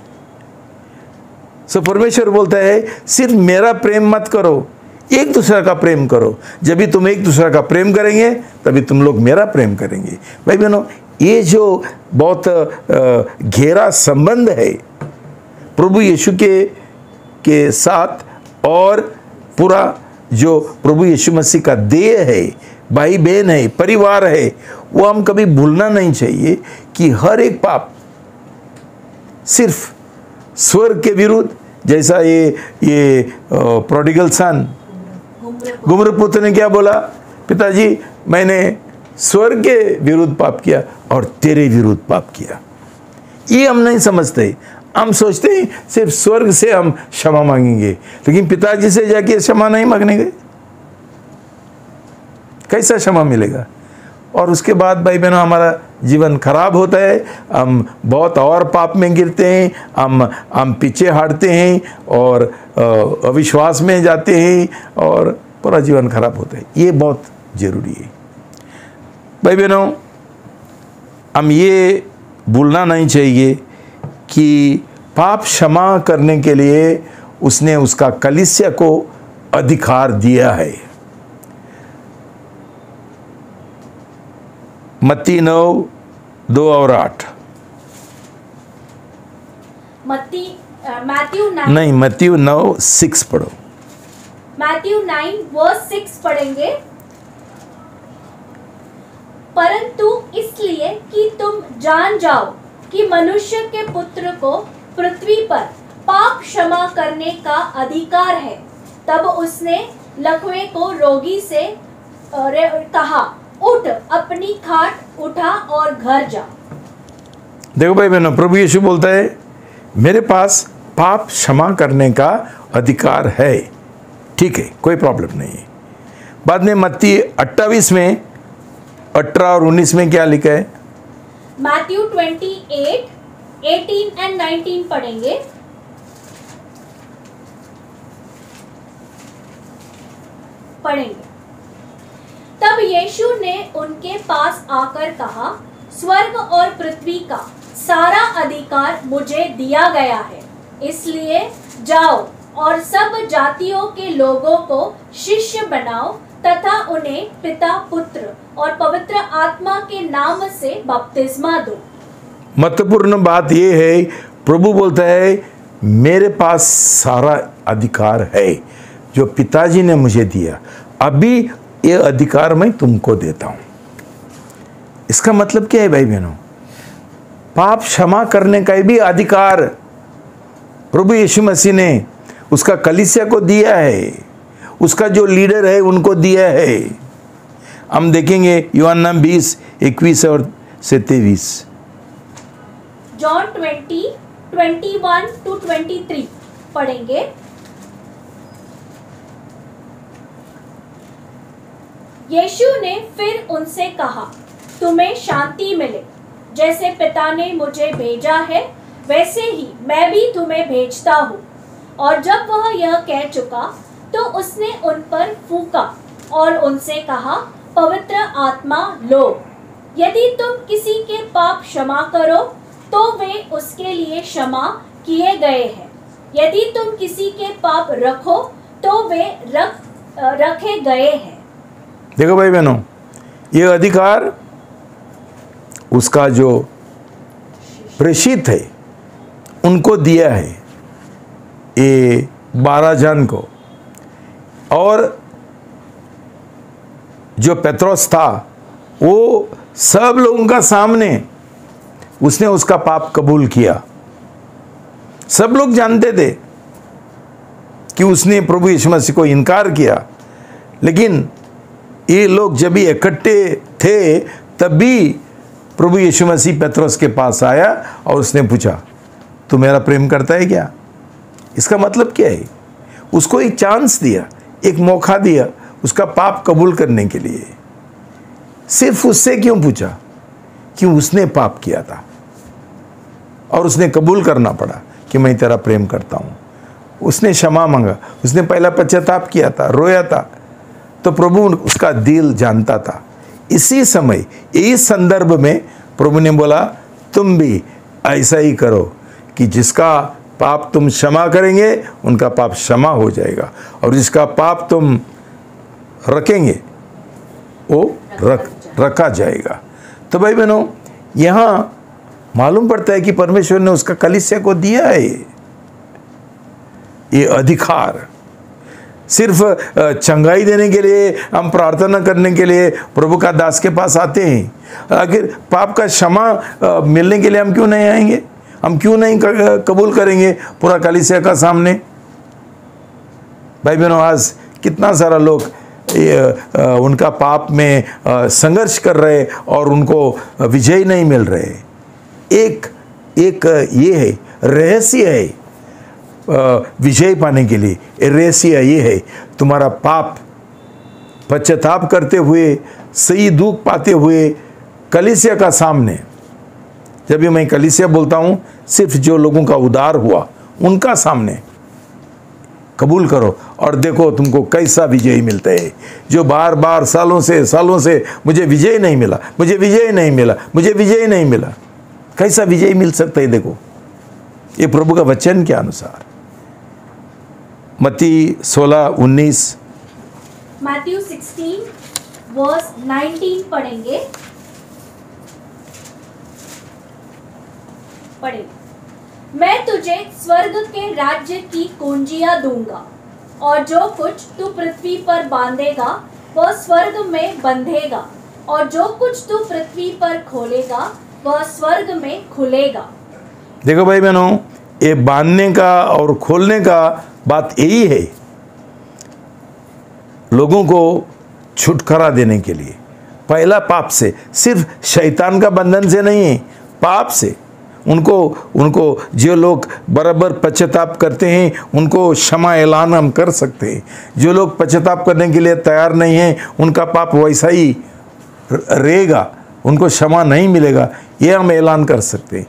सो परमेश्वर बोलता है सिर्फ मेरा प्रेम मत करो, एक दूसरा का प्रेम करो। जब भी तुम एक दूसरा का प्रेम करेंगे तभी तुम लोग मेरा प्रेम करेंगे। भाई बहनों, ये जो बहुत गहरा संबंध है प्रभु यीशु के साथ, और पूरा जो प्रभु यीशु मसीह का देह है, भाई बहन है, परिवार है, वो हम कभी भूलना नहीं चाहिए कि हर एक पाप सिर्फ स्वर्ग के विरुद्ध, जैसा ये प्रोडिगल सन, गुमर पुत्र ने क्या बोला, पिताजी मैंने स्वर्ग के विरुद्ध पाप किया और तेरे विरुद्ध पाप किया। ये हम नहीं समझते, हम सोचते हैं सिर्फ स्वर्ग से हम क्षमा मांगेंगे, लेकिन पिताजी से जाके क्षमा नहीं मांगने गए, कैसा क्षमा मिलेगा? और उसके बाद भाई बहनों हमारा जीवन खराब होता है, हम बहुत और पाप में गिरते हैं, हम पीछे हटते हैं और अविश्वास में जाते हैं और पूरा जीवन खराब होता है। ये बहुत जरूरी है भाई बहनों। हम ये भूलना नहीं चाहिए कि पाप क्षमा करने के लिए उसने उसका कलीसिया को अधिकार दिया है। मत्ती 9:2 और 8। मैथ्यू 9 नहीं, मत्ती 9:6 पढ़ो। मैथ्यू 9:6 पढ़ेंगे। परंतु इसलिए कि तुम जान जाओ कि मनुष्य के पुत्र को पृथ्वी पर पाप क्षमा करने का अधिकार है। तब उसने लकवे को रोगी से कहा, उठ, अपनी खाट उठा और घर जा। देखो भाई बहनों, प्रभु यीशु बोलता है मेरे पास पाप क्षमा करने का अधिकार है, ठीक है, कोई प्रॉब्लम नहीं है। बाद में मत्ती 28 में 18 और 19 में क्या लिखा है? मैथ्यू 28, 18 and 19 पढ़ेंगे। तब यीशु ने उनके पास आकर कहा, स्वर्ग और पृथ्वी का सारा अधिकार मुझे दिया गया है, इसलिए जाओ और सब जातियों के लोगों को शिष्य बनाओ तथा उन्हें पिता, पुत्र और पवित्र आत्मा के नाम से बपतिस्मा दो। महत्वपूर्ण बात यह है, प्रभु बोलता है मेरे पास सारा अधिकार है जो पिताजी ने मुझे दिया, अभी ये अधिकार मैं तुमको देता हूं। इसका मतलब क्या है भाई बहनों? पाप क्षमा करने का भी अधिकार प्रभु यीशु मसीह ने उसका कलीसिया को दिया है, उसका जो लीडर है उनको दिया है। हम देखेंगे यूहन्ना 20:21 और 23। जॉन 20:21-23 पढ़ेंगे। यीशु ने फिर उनसे कहा, तुम्हें शांति मिले। जैसे पिता ने मुझे भेजा है वैसे ही मैं भी तुम्हें भेजता हूँ। और जब वह यह कह चुका तो उसने उन पर फूंका और उनसे कहा, पवित्र आत्मा लो। यदि तुम किसी के पाप क्षमा करो तो वे उसके लिए क्षमा किए गए हैं। यदि तुम किसी के पाप रखो तो वे रखे गए हैं। देखो भाई बहनों, ये अधिकार उसका जो प्रेषित है उनको दिया है, ये 12 जन को। और जो पेत्रोस था वो सब लोगों का सामने उसने उसका पाप कबूल किया। सब लोग जानते थे कि उसने प्रभु यीशु मसीह को इनकार किया, लेकिन ये लोग जब भी इकट्ठे थे तब भी प्रभु यीशु मसीह पेत्रोस के पास आया और उसने पूछा, तू मेरा प्रेम करता है क्या? इसका मतलब क्या है? उसको एक चांस दिया, एक मौका दिया उसका पाप कबूल करने के लिए। सिर्फ उससे क्यों पूछा? कि उसने पाप किया था और उसने कबूल करना पड़ा कि मैं तेरा प्रेम करता हूँ। उसने क्षमा मांगा, उसने पहला पश्चाताप किया था, रोया था, तो प्रभु उसका दिल जानता था। इसी समय इस संदर्भ में प्रभु ने बोला, तुम भी ऐसा ही करो कि जिसका पाप तुम क्षमा करेंगे उनका पाप क्षमा हो जाएगा, और जिसका पाप तुम रखेंगे वो रखा जाएगा। तो भाई बहनों, यहाँ मालूम पड़ता है कि परमेश्वर ने उसका कलीसिया को दिया है ये अधिकार। सिर्फ चंगाई देने के लिए, हम प्रार्थना करने के लिए प्रभु का दास के पास आते हैं। आखिर पाप का क्षमा मिलने के लिए हम क्यों नहीं आएंगे? हम क्यों नहीं कबूल करेंगे पूरा कलीसिया का सामने? भाई बहनों, आज कितना सारा लोग उनका पाप में संघर्ष कर रहे और उनको विजय नहीं मिल रहे। एक ये है रहस्य है विजय पाने के लिए। रहस्य ये है, तुम्हारा पाप पश्चाताप करते हुए, सही दुख पाते हुए कलीसिया का सामने। जब भी मैं कलीसिया बोलता हूँ, सिर्फ जो लोगों का उद्धार हुआ उनका सामने कबूल करो और देखो तुमको कैसा विजय मिलता है। जो बार बार सालों से मुझे विजय नहीं मिला, मुझे विजय नहीं मिला, मुझे विजय नहीं मिला, कैसा विजय मिल सकता है? देखो, ये प्रभु का वचन के अनुसार। मत्ती 16:19, मैथ्यू 16 वर्स 19 पढ़ेंगे। मैं तुझे स्वर्ग के राज्य की कुंजियां दूंगा, और जो कुछ तू पृथ्वी पर बांधेगा वह स्वर्ग में बंधेगा, और जो कुछ तू पृथ्वी पर खोलेगा वह स्वर्ग में खुलेगा। देखो भाई बहनों, ये बांधने का और खोलने का बात यही है, लोगों को छुटकारा देने के लिए। पहला पाप से, सिर्फ शैतान का बंधन से नहीं है, पाप से। उनको जो लोग बराबर पश्चाताप करते हैं उनको क्षमा ऐलान हम कर सकते हैं। जो लोग पश्चाताप करने के लिए तैयार नहीं हैं उनका पाप वैसा ही रहेगा, उनको क्षमा नहीं मिलेगा, ये हम ऐलान कर सकते हैं।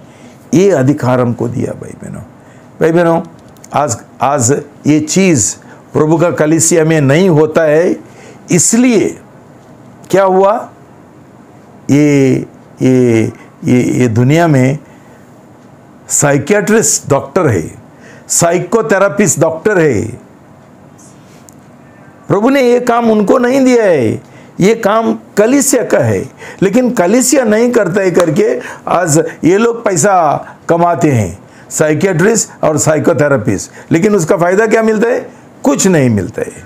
ये अधिकार हमको दिया भाई बहनों। भाई बहनों, आज ये चीज़ प्रभु का कलीसिया में नहीं होता है, इसलिए क्या हुआ, ये दुनिया में साइकियाट्रिस्ट डॉक्टर है, साइकोथेरापिस्ट डॉक्टर है। प्रभु ने ये काम उनको नहीं दिया है, ये काम कलीसिया का है, लेकिन कलीसिया नहीं करता है करके आज ये लोग पैसा कमाते हैं, साइकियाट्रिस्ट और साइकोथेरापिस्ट। लेकिन उसका फ़ायदा क्या मिलता है? कुछ नहीं मिलता है।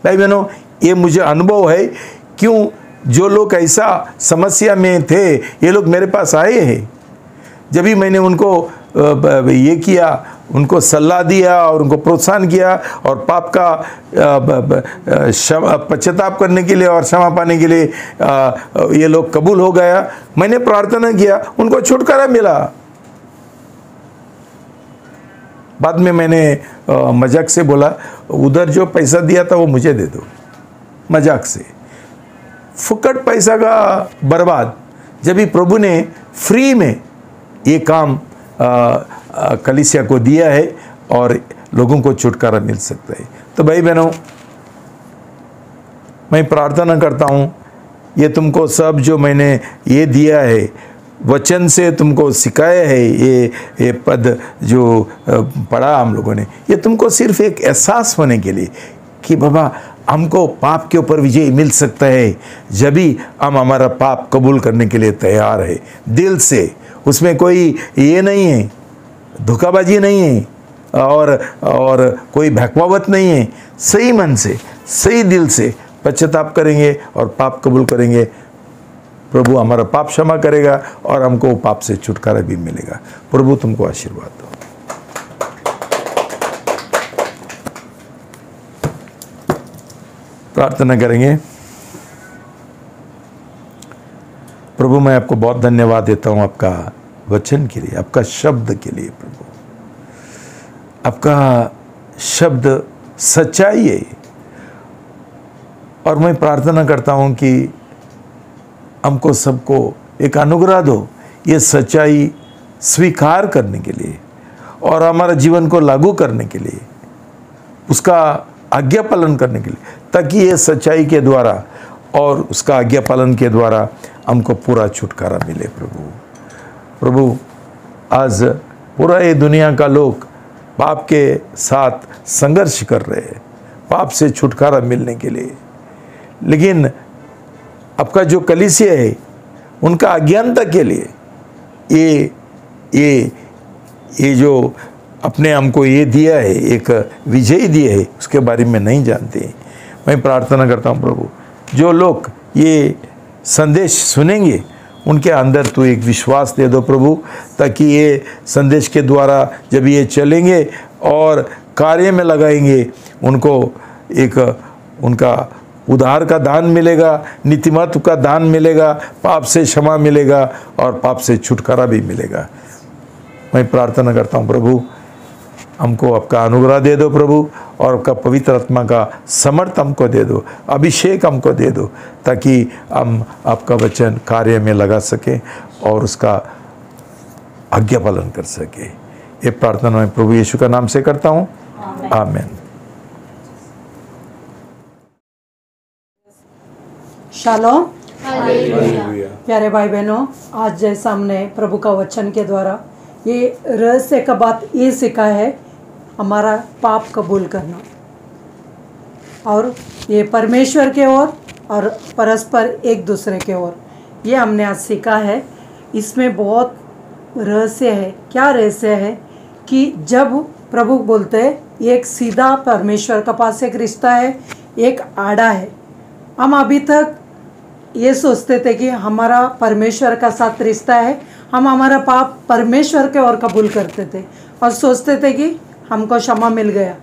भाई बहनों, ये मुझे अनुभव है। क्यों? जो लोग ऐसा समस्या में थे, ये लोग मेरे पास आए हैं। जब भी मैंने उनको ये किया, उनको सलाह दिया और उनको प्रोत्साहन किया और पाप का पश्चाताप करने के लिए और क्षमा पाने के लिए ये लोग कबूल हो गया, मैंने प्रार्थना किया, उनको छुटकारा मिला। बाद में मैंने मजाक से बोला, उधर जो पैसा दिया था वो मुझे दे दो, मजाक से। फुकट पैसा का बर्बाद। जब भी प्रभु ने फ्री में ये काम कलीसिया को दिया है और लोगों को छुटकारा मिल सकता है। तो भाई बहनों, मैं प्रार्थना करता हूँ, ये तुमको सब जो मैंने ये दिया है वचन से तुमको सिखाया है, ये पद जो पढ़ा हम लोगों ने, ये तुमको सिर्फ एक एहसास होने के लिए कि बाबा हमको पाप के ऊपर विजय मिल सकता है जब भी हम हमारा पाप कबूल करने के लिए तैयार है दिल से। उसमें कोई ये नहीं है, धोखाबाजी नहीं है और कोई भकवावत नहीं है। सही मन से, सही दिल से पश्चाताप करेंगे और पाप कबूल करेंगे, प्रभु हमारा पाप क्षमा करेगा और हमको पाप से छुटकारा भी मिलेगा। प्रभु तुमको आशीर्वाद दो। प्रार्थना करेंगे। प्रभु मैं आपको बहुत धन्यवाद देता हूँ आपका वचन के लिए, आपका शब्द के लिए। प्रभु आपका शब्द सच्चाई है और मैं प्रार्थना करता हूँ कि हमको सबको एक अनुग्रह दो ये सच्चाई स्वीकार करने के लिए और हमारा जीवन को लागू करने के लिए, उसका आज्ञा पालन करने के लिए, ताकि ये सच्चाई के द्वारा और उसका आज्ञा पालन के द्वारा हमको पूरा छुटकारा मिले। प्रभु आज पूरा ये दुनिया का लोग पाप के साथ संघर्ष कर रहे हैं पाप से छुटकारा मिलने के लिए, लेकिन आपका जो कलीसिया है उनका अज्ञानता के लिए ये जो अपने हमको ये दिया है, एक विजय दिया है, उसके बारे में नहीं जानते। मैं प्रार्थना करता हूँ प्रभु जो लोग ये संदेश सुनेंगे उनके अंदर तो एक विश्वास दे दो प्रभु, ताकि ये संदेश के द्वारा जब ये चलेंगे और कार्य में लगाएंगे उनको एक उनका उद्धार का दान मिलेगा, नीतिमत्व का दान मिलेगा, पाप से क्षमा मिलेगा और पाप से छुटकारा भी मिलेगा। मैं प्रार्थना करता हूँ प्रभु हमको आपका अनुग्रह दे दो प्रभु, और आपका पवित्र आत्मा का समर्थ हमको दे दो, अभिषेक हमको दे दो, ताकि हम आपका वचन कार्य में लगा सकें और उसका आज्ञा पालन कर सके। ये प्रार्थना मैं प्रभु यीशु का नाम से करता हूँ, आमीन। शालोम। प्यारे भाई बहनों, आज जैसा हमने प्रभु का वचन के द्वारा ये रहस्य का बात ये सीखा है, हमारा पाप कबूल करना और ये परमेश्वर के ओर और परस्पर एक दूसरे के ओर, ये हमने आज सीखा है। इसमें बहुत रहस्य है। क्या रहस्य है कि जब प्रभु बोलते हैं एक सीधा परमेश्वर का पास एक रिश्ता है, एक आड़ा है। हम अभी तक ये सोचते थे कि हमारा परमेश्वर का साथ रिश्ता है, हम हमारा पाप परमेश्वर के ओर कबूल करते थे और सोचते थे कि हमको क्षमा मिल गया।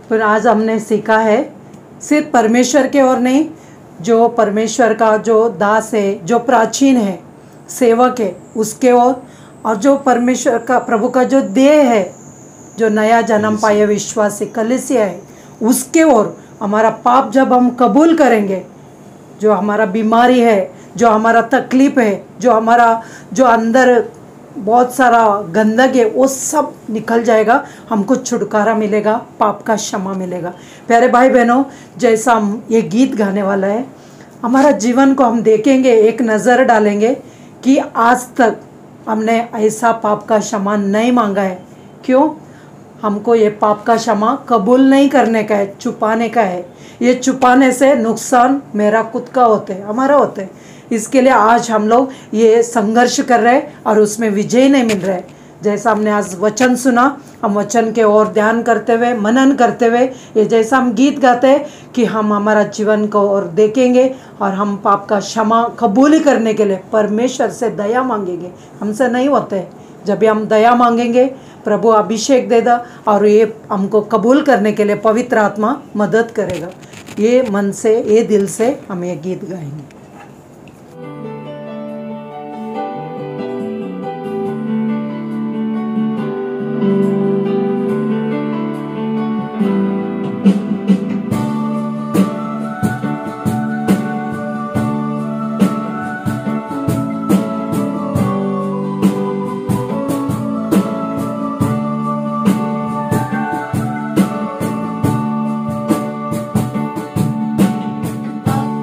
फिर आज हमने सीखा है सिर्फ परमेश्वर के ओर नहीं, जो परमेश्वर का जो दास है, जो प्राचीन है, सेवक है, उसके ओर, और जो परमेश्वर का प्रभु का जो देह है, जो नया जन्म पाए विश्वासी कलीसिया है, उसके ओर हमारा पाप जब हम कबूल करेंगे, जो हमारा बीमारी है, जो हमारा तकलीफ है, जो अंदर बहुत सारा गंदगी है, वो सब निकल जाएगा, हमको छुटकारा मिलेगा, पाप का क्षमा मिलेगा। प्यारे भाई बहनों, जैसा हम ये गीत गाने वाला है, हमारा जीवन को हम देखेंगे, एक नज़र डालेंगे कि आज तक हमने ऐसा पाप का क्षमा नहीं मांगा है। क्यों? हमको ये पाप का क्षमा कबूल नहीं करने का है, छुपाने का है। ये छुपाने से नुकसान मेरा खुद का होते हैं, हमारा होते हैं। इसके लिए आज हम लोग ये संघर्ष कर रहे हैं और उसमें विजय नहीं मिल रहा है। जैसा हमने आज वचन सुना, हम वचन के ओर ध्यान करते हुए, मनन करते हुए, ये जैसा हम गीत गाते हैं कि हम हमारा जीवन को और देखेंगे और हम पाप का क्षमा कबूल करने के लिए परमेश्वर से दया मांगेंगे। हमसे नहीं होते। जब भी हम दया मांगेंगे, प्रभु अभिषेक देगा और ये हमको कबूल करने के लिए पवित्र आत्मा मदद करेगा। ये मन से, ये दिल से हम ये गीत गाएंगे।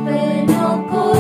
अपनों को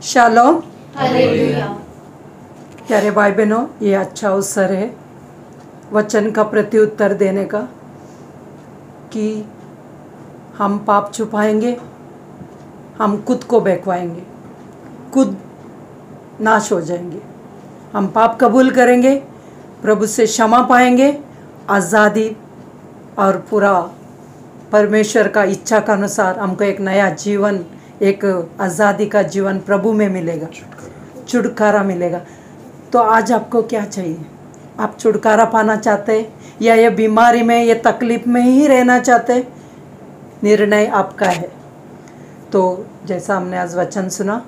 शालोम। हालेलुया। प्यारे भाई बहनों, ये अच्छा अवसर है वचन का प्रत्युत्तर देने का कि हम पाप छुपाएंगे, हम खुद को बहकवाएंगे, खुद नाश हो जाएंगे। हम पाप कबूल करेंगे, प्रभु से क्षमा पाएंगे, आज़ादी और पूरा परमेश्वर का इच्छा के अनुसार हमको एक नया जीवन, एक आज़ादी का जीवन प्रभु में मिलेगा, छुटकारा मिलेगा। तो आज आपको क्या चाहिए? आप छुटकारा पाना चाहते या ये बीमारी में, ये तकलीफ में ही रहना चाहते? निर्णय आपका है। तो जैसा हमने आज वचन सुना,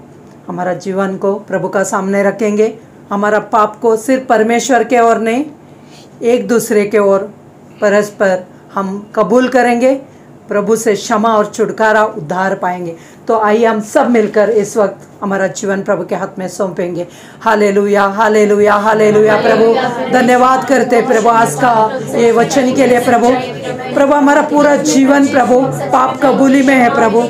हमारा जीवन को प्रभु का सामने रखेंगे, हमारा पाप को सिर्फ परमेश्वर के ओर नहीं, एक दूसरे के ओर परस्पर हम कबूल करेंगे, प्रभु से क्षमा और छुटकारा उद्धार पाएंगे। तो आइए हम सब मिलकर इस वक्त हमारा जीवन प्रभु के हाथ में सौंपेंगे। Hallelujah, hallelujah, hallelujah. प्रभु धन्यवाद करते प्रभु आज का ये वचन के लिए। प्रभु हमारा पूरा जीवन प्रभु पाप कबूली में है। प्रभु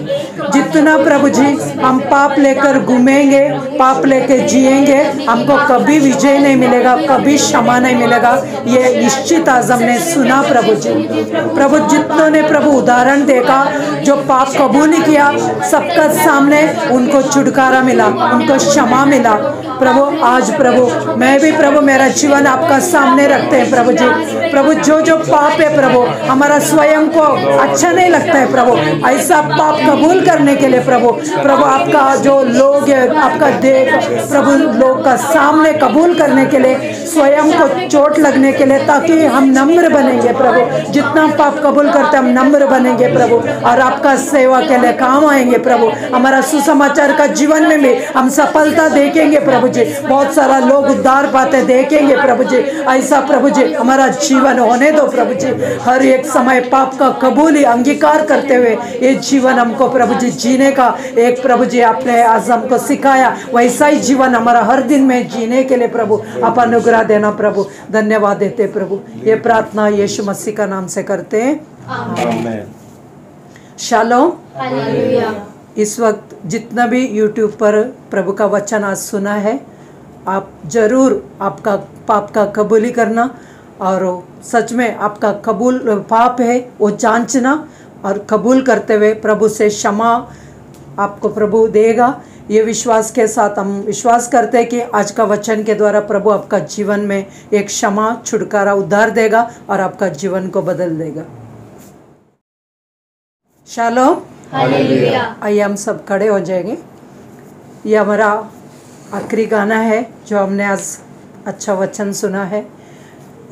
जितना प्रभु जी हम पाप लेकर घूमेंगे, पाप लेकर जिएंगे, हमको कभी विजय नहीं मिलेगा, कभी क्षमा नहीं मिलेगा। ये निश्चित आज हमने सुना प्रभु जी। प्रभु जितनों ने प्रभु उदाहरण देखा, जो पाप कबूली किया, सबका सामने उनको छुटकारा मिला, उनको क्षमा मिला। प्रभु आज प्रभु मैं भी प्रभु मेरा जीवन आपका सामने रखते हैं प्रभु जी। प्रभु जो जो पाप है प्रभु हमारा स्वयं को अच्छा नहीं लगता है प्रभु, ऐसा पाप कबूल करने के लिए प्रभु आपका जो लोग है, आपका देख प्रभु लोग का सामने कबूल करने के लिए, स्वयं को चोट लगने के लिए, ताकि हम नम्र बनेंगे प्रभु। जितना पाप कबूल करते हम नम्र बनेंगे प्रभु, और आपका सेवा के लिए काम आएंगे प्रभु। हमारा सुसमाचार का जीवन में भी हम सफलता देखेंगे प्रभु जी, बहुत सारा लोग उद्धार पाते देखेंगे प्रभु जी। ऐसा प्रभु जी हमारा जीवन होने दो प्रभु जी। हर एक समय पाप का कबूली अंगीकार करते हुए ये जीवन हमको प्रभु जी जीने का एक प्रभु जी आपने आज हमको सिखाया, वैसा ही जीवन हमारा हर दिन में जीने के लिए प्रभु आप अनुग्रह देना प्रभु। धन्यवाद देते प्रभु। ये प्रार्थना यीशु मसीह का नाम से करते हैं, आमीन। शालोम। हालेलुया। इस वक्त जितना भी यूट्यूब पर प्रभु का वचन आज सुना है, आप जरूर आपका पाप का कबूली करना, और सच में आपका कबूल पाप है वो जांचना, और कबूल करते हुए प्रभु से क्षमा आपको प्रभु देगा। ये विश्वास के साथ हम विश्वास करते हैं कि आज का वचन के द्वारा प्रभु आपका जीवन में एक क्षमा, छुटकारा, उद्धार देगा और आपका जीवन को बदल देगा। शालोम। हालेलुया। आइए हम सब खड़े हो जाएंगे। ये हमारा आखिरी गाना है जो हमने आज अच्छा वचन सुना है।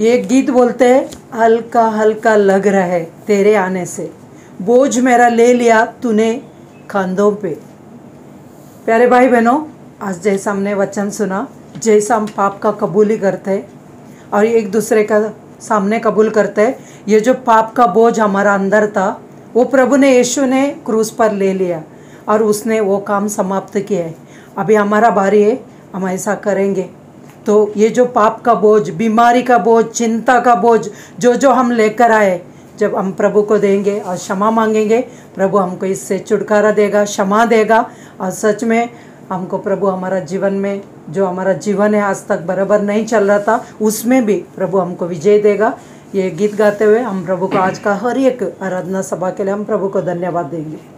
ये गीत बोलते हैं, हल्का हल्का लग रहा है तेरे आने से, बोझ मेरा ले लिया तूने कंधों पे। प्यारे भाई बहनों, आज जैसा हमने वचन सुना, जैसा हम पाप का कबूली करते हैं और एक दूसरे का सामने कबूल करते हैं, ये जो पाप का बोझ हमारा अंदर था वो प्रभु ने, यीशु ने क्रूस पर ले लिया और उसने वो काम समाप्त किया है। अभी हमारा बारी है, हम ऐसा करेंगे। तो ये जो पाप का बोझ, बीमारी का बोझ, चिंता का बोझ जो हम लेकर आए, जब हम प्रभु को देंगे और क्षमा मांगेंगे, प्रभु हमको इससे छुटकारा देगा, क्षमा देगा। और सच में हमको प्रभु हमारा जीवन में जो हमारा जीवन है आज तक बराबर नहीं चल रहा था, उसमें भी प्रभु हमको विजय देगा। ये गीत गाते हुए हम प्रभु को आज का हर एक आराधना सभा के लिए हम प्रभु को धन्यवाद देंगे।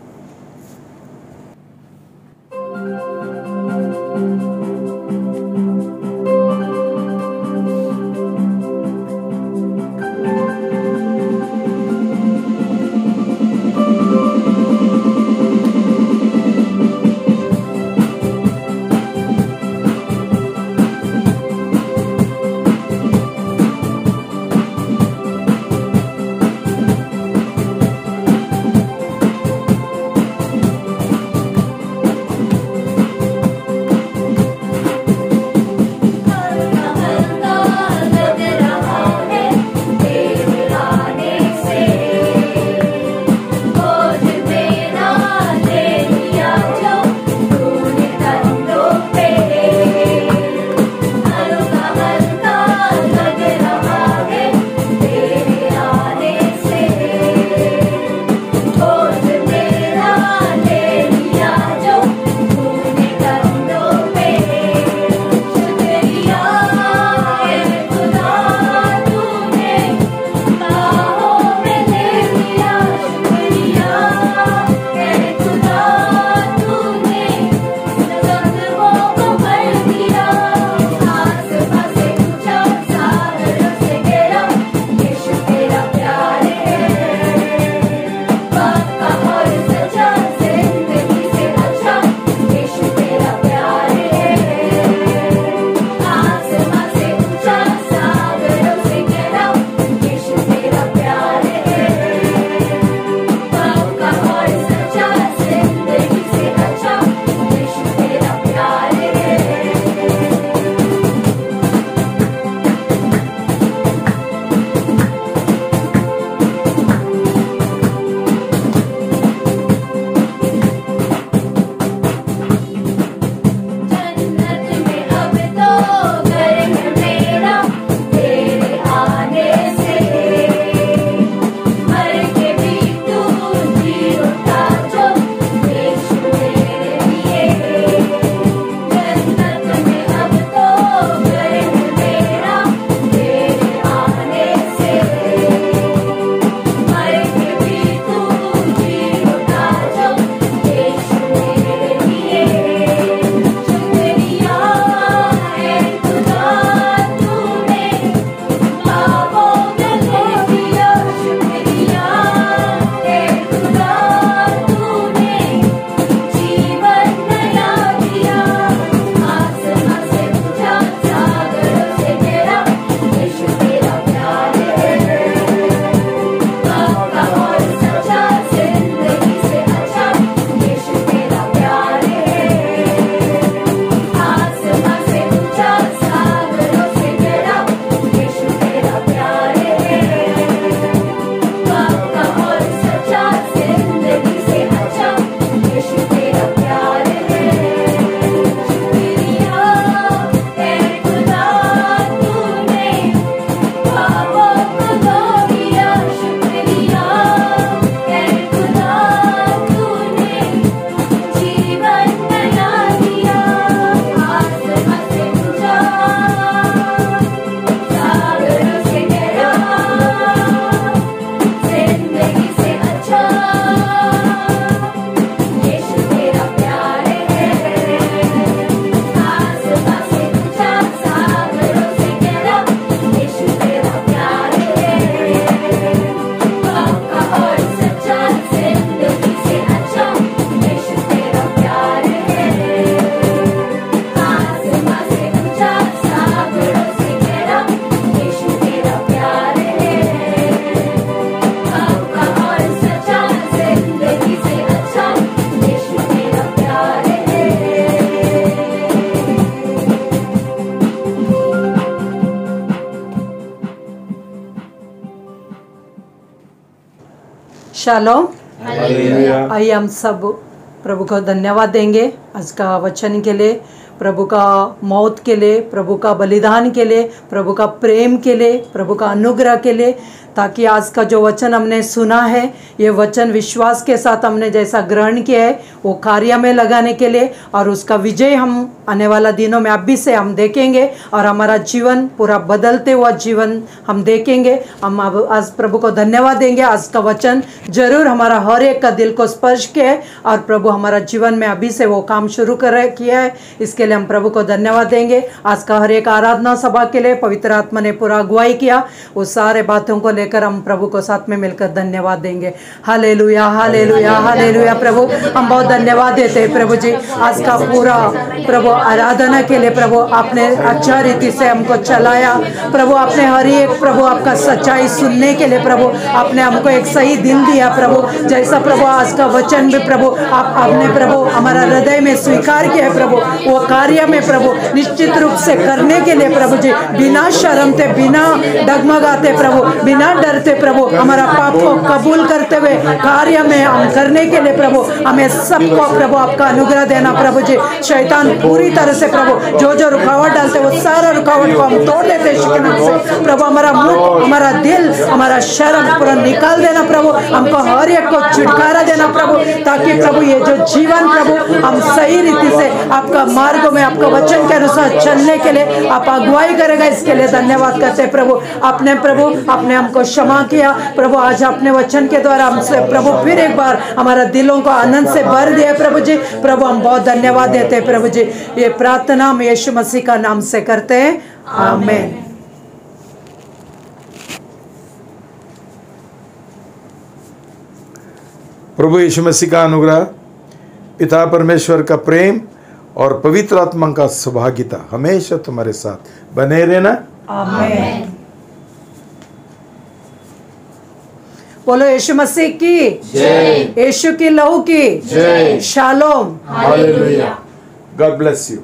शालोम। हालेलुया। आइए हम सब प्रभु को धन्यवाद देंगे आज का वचन के लिए, प्रभु का मौत के लिए, प्रभु का बलिदान के लिए, प्रभु का प्रेम के लिए, प्रभु का अनुग्रह के लिए, ताकि आज का जो वचन हमने सुना है ये वचन विश्वास के साथ हमने जैसा ग्रहण किया है वो कार्य में लगाने के लिए, और उसका विजय हम आने वाला दिनों में अभी से हम देखेंगे और हमारा जीवन पूरा बदलते हुआ जीवन हम देखेंगे। हम अब आज प्रभु को धन्यवाद देंगे। आज का वचन जरूर हमारा हर एक का दिल को स्पर्श किया है और प्रभु हमारा जीवन में अभी से वो काम शुरू किया है, इसके लिए हम प्रभु को धन्यवाद देंगे। आज का हर एक आराधना सभा के लिए पवित्र आत्मा ने पूरा अगुवाई किया, उस सारे बातों को लेकर हम प्रभु को साथ में मिलकर धन्यवाद देंगे। Hallelujah, hallelujah, hallelujah. प्रभु हम बहुत धन्यवाद देते हैं प्रभु जी आज का पूरा प्रभु आराधना के लिए। प्रभु आपने अच्छा रीति से हमको चलाया प्रभु, आपने हर एक प्रभु आपका सच्चाई सुनने के लिए प्रभु आपने हमको एक सही दिल दिया प्रभु, जैसा प्रभु आज का वचन भी प्रभु आपने प्रभु हमारा हृदय में स्वीकार किया है प्रभु, वो कार्य में प्रभु निश्चित रूप से करने के लिए प्रभु जी बिना शर्मते, बिना डगमगाते प्रभु, बिना डरते प्रभु, हमारा पाप को कबूल करते हुए कार्य में हम करने के लिए प्रभु हमें सबको प्रभु आपका अनुग्रह देना प्रभु जी। शैतान पूरी तरह से प्रभु जो जो रुकावट डालते वो सारा रुकावट को हम तोड़ देते शिकन से प्रभु, हमारा मुख, हमारा दिल, हमारा शर्म पूरा निकाल देना प्रभु, हमको हर एक को छुटकारा देना प्रभु, ताकि प्रभु ये जो जीवन प्रभु हम सही रीति से आपका मार्ग में आपका वचन के अनुसार चलने के लिए आप अगुवाई करेगा। इसके लिए धन्यवाद करते हैं प्रभु। आपने हमको क्षमा किया प्रभु, आज अपने वचन के द्वारा हमसे प्रभु फिर एक बार हमारा दिलों को आनंद से भर दिया प्रभु जी। प्रभु हम बहुत धन्यवाद देते हैं प्रभु जी। ये प्रार्थना हम यीशु मसीह का नाम से करते हैं, आमीन। प्रभु यीशु मसीह का अनुग्रह, पिता परमेश्वर का प्रेम और पवित्र आत्मा का सौभाग्यता हमेशा तुम्हारे साथ बने रहना, आमीन। बोलो यीशु मसीह की जय, यीशु की लहू की जय, shalom, hallelujah. God bless you.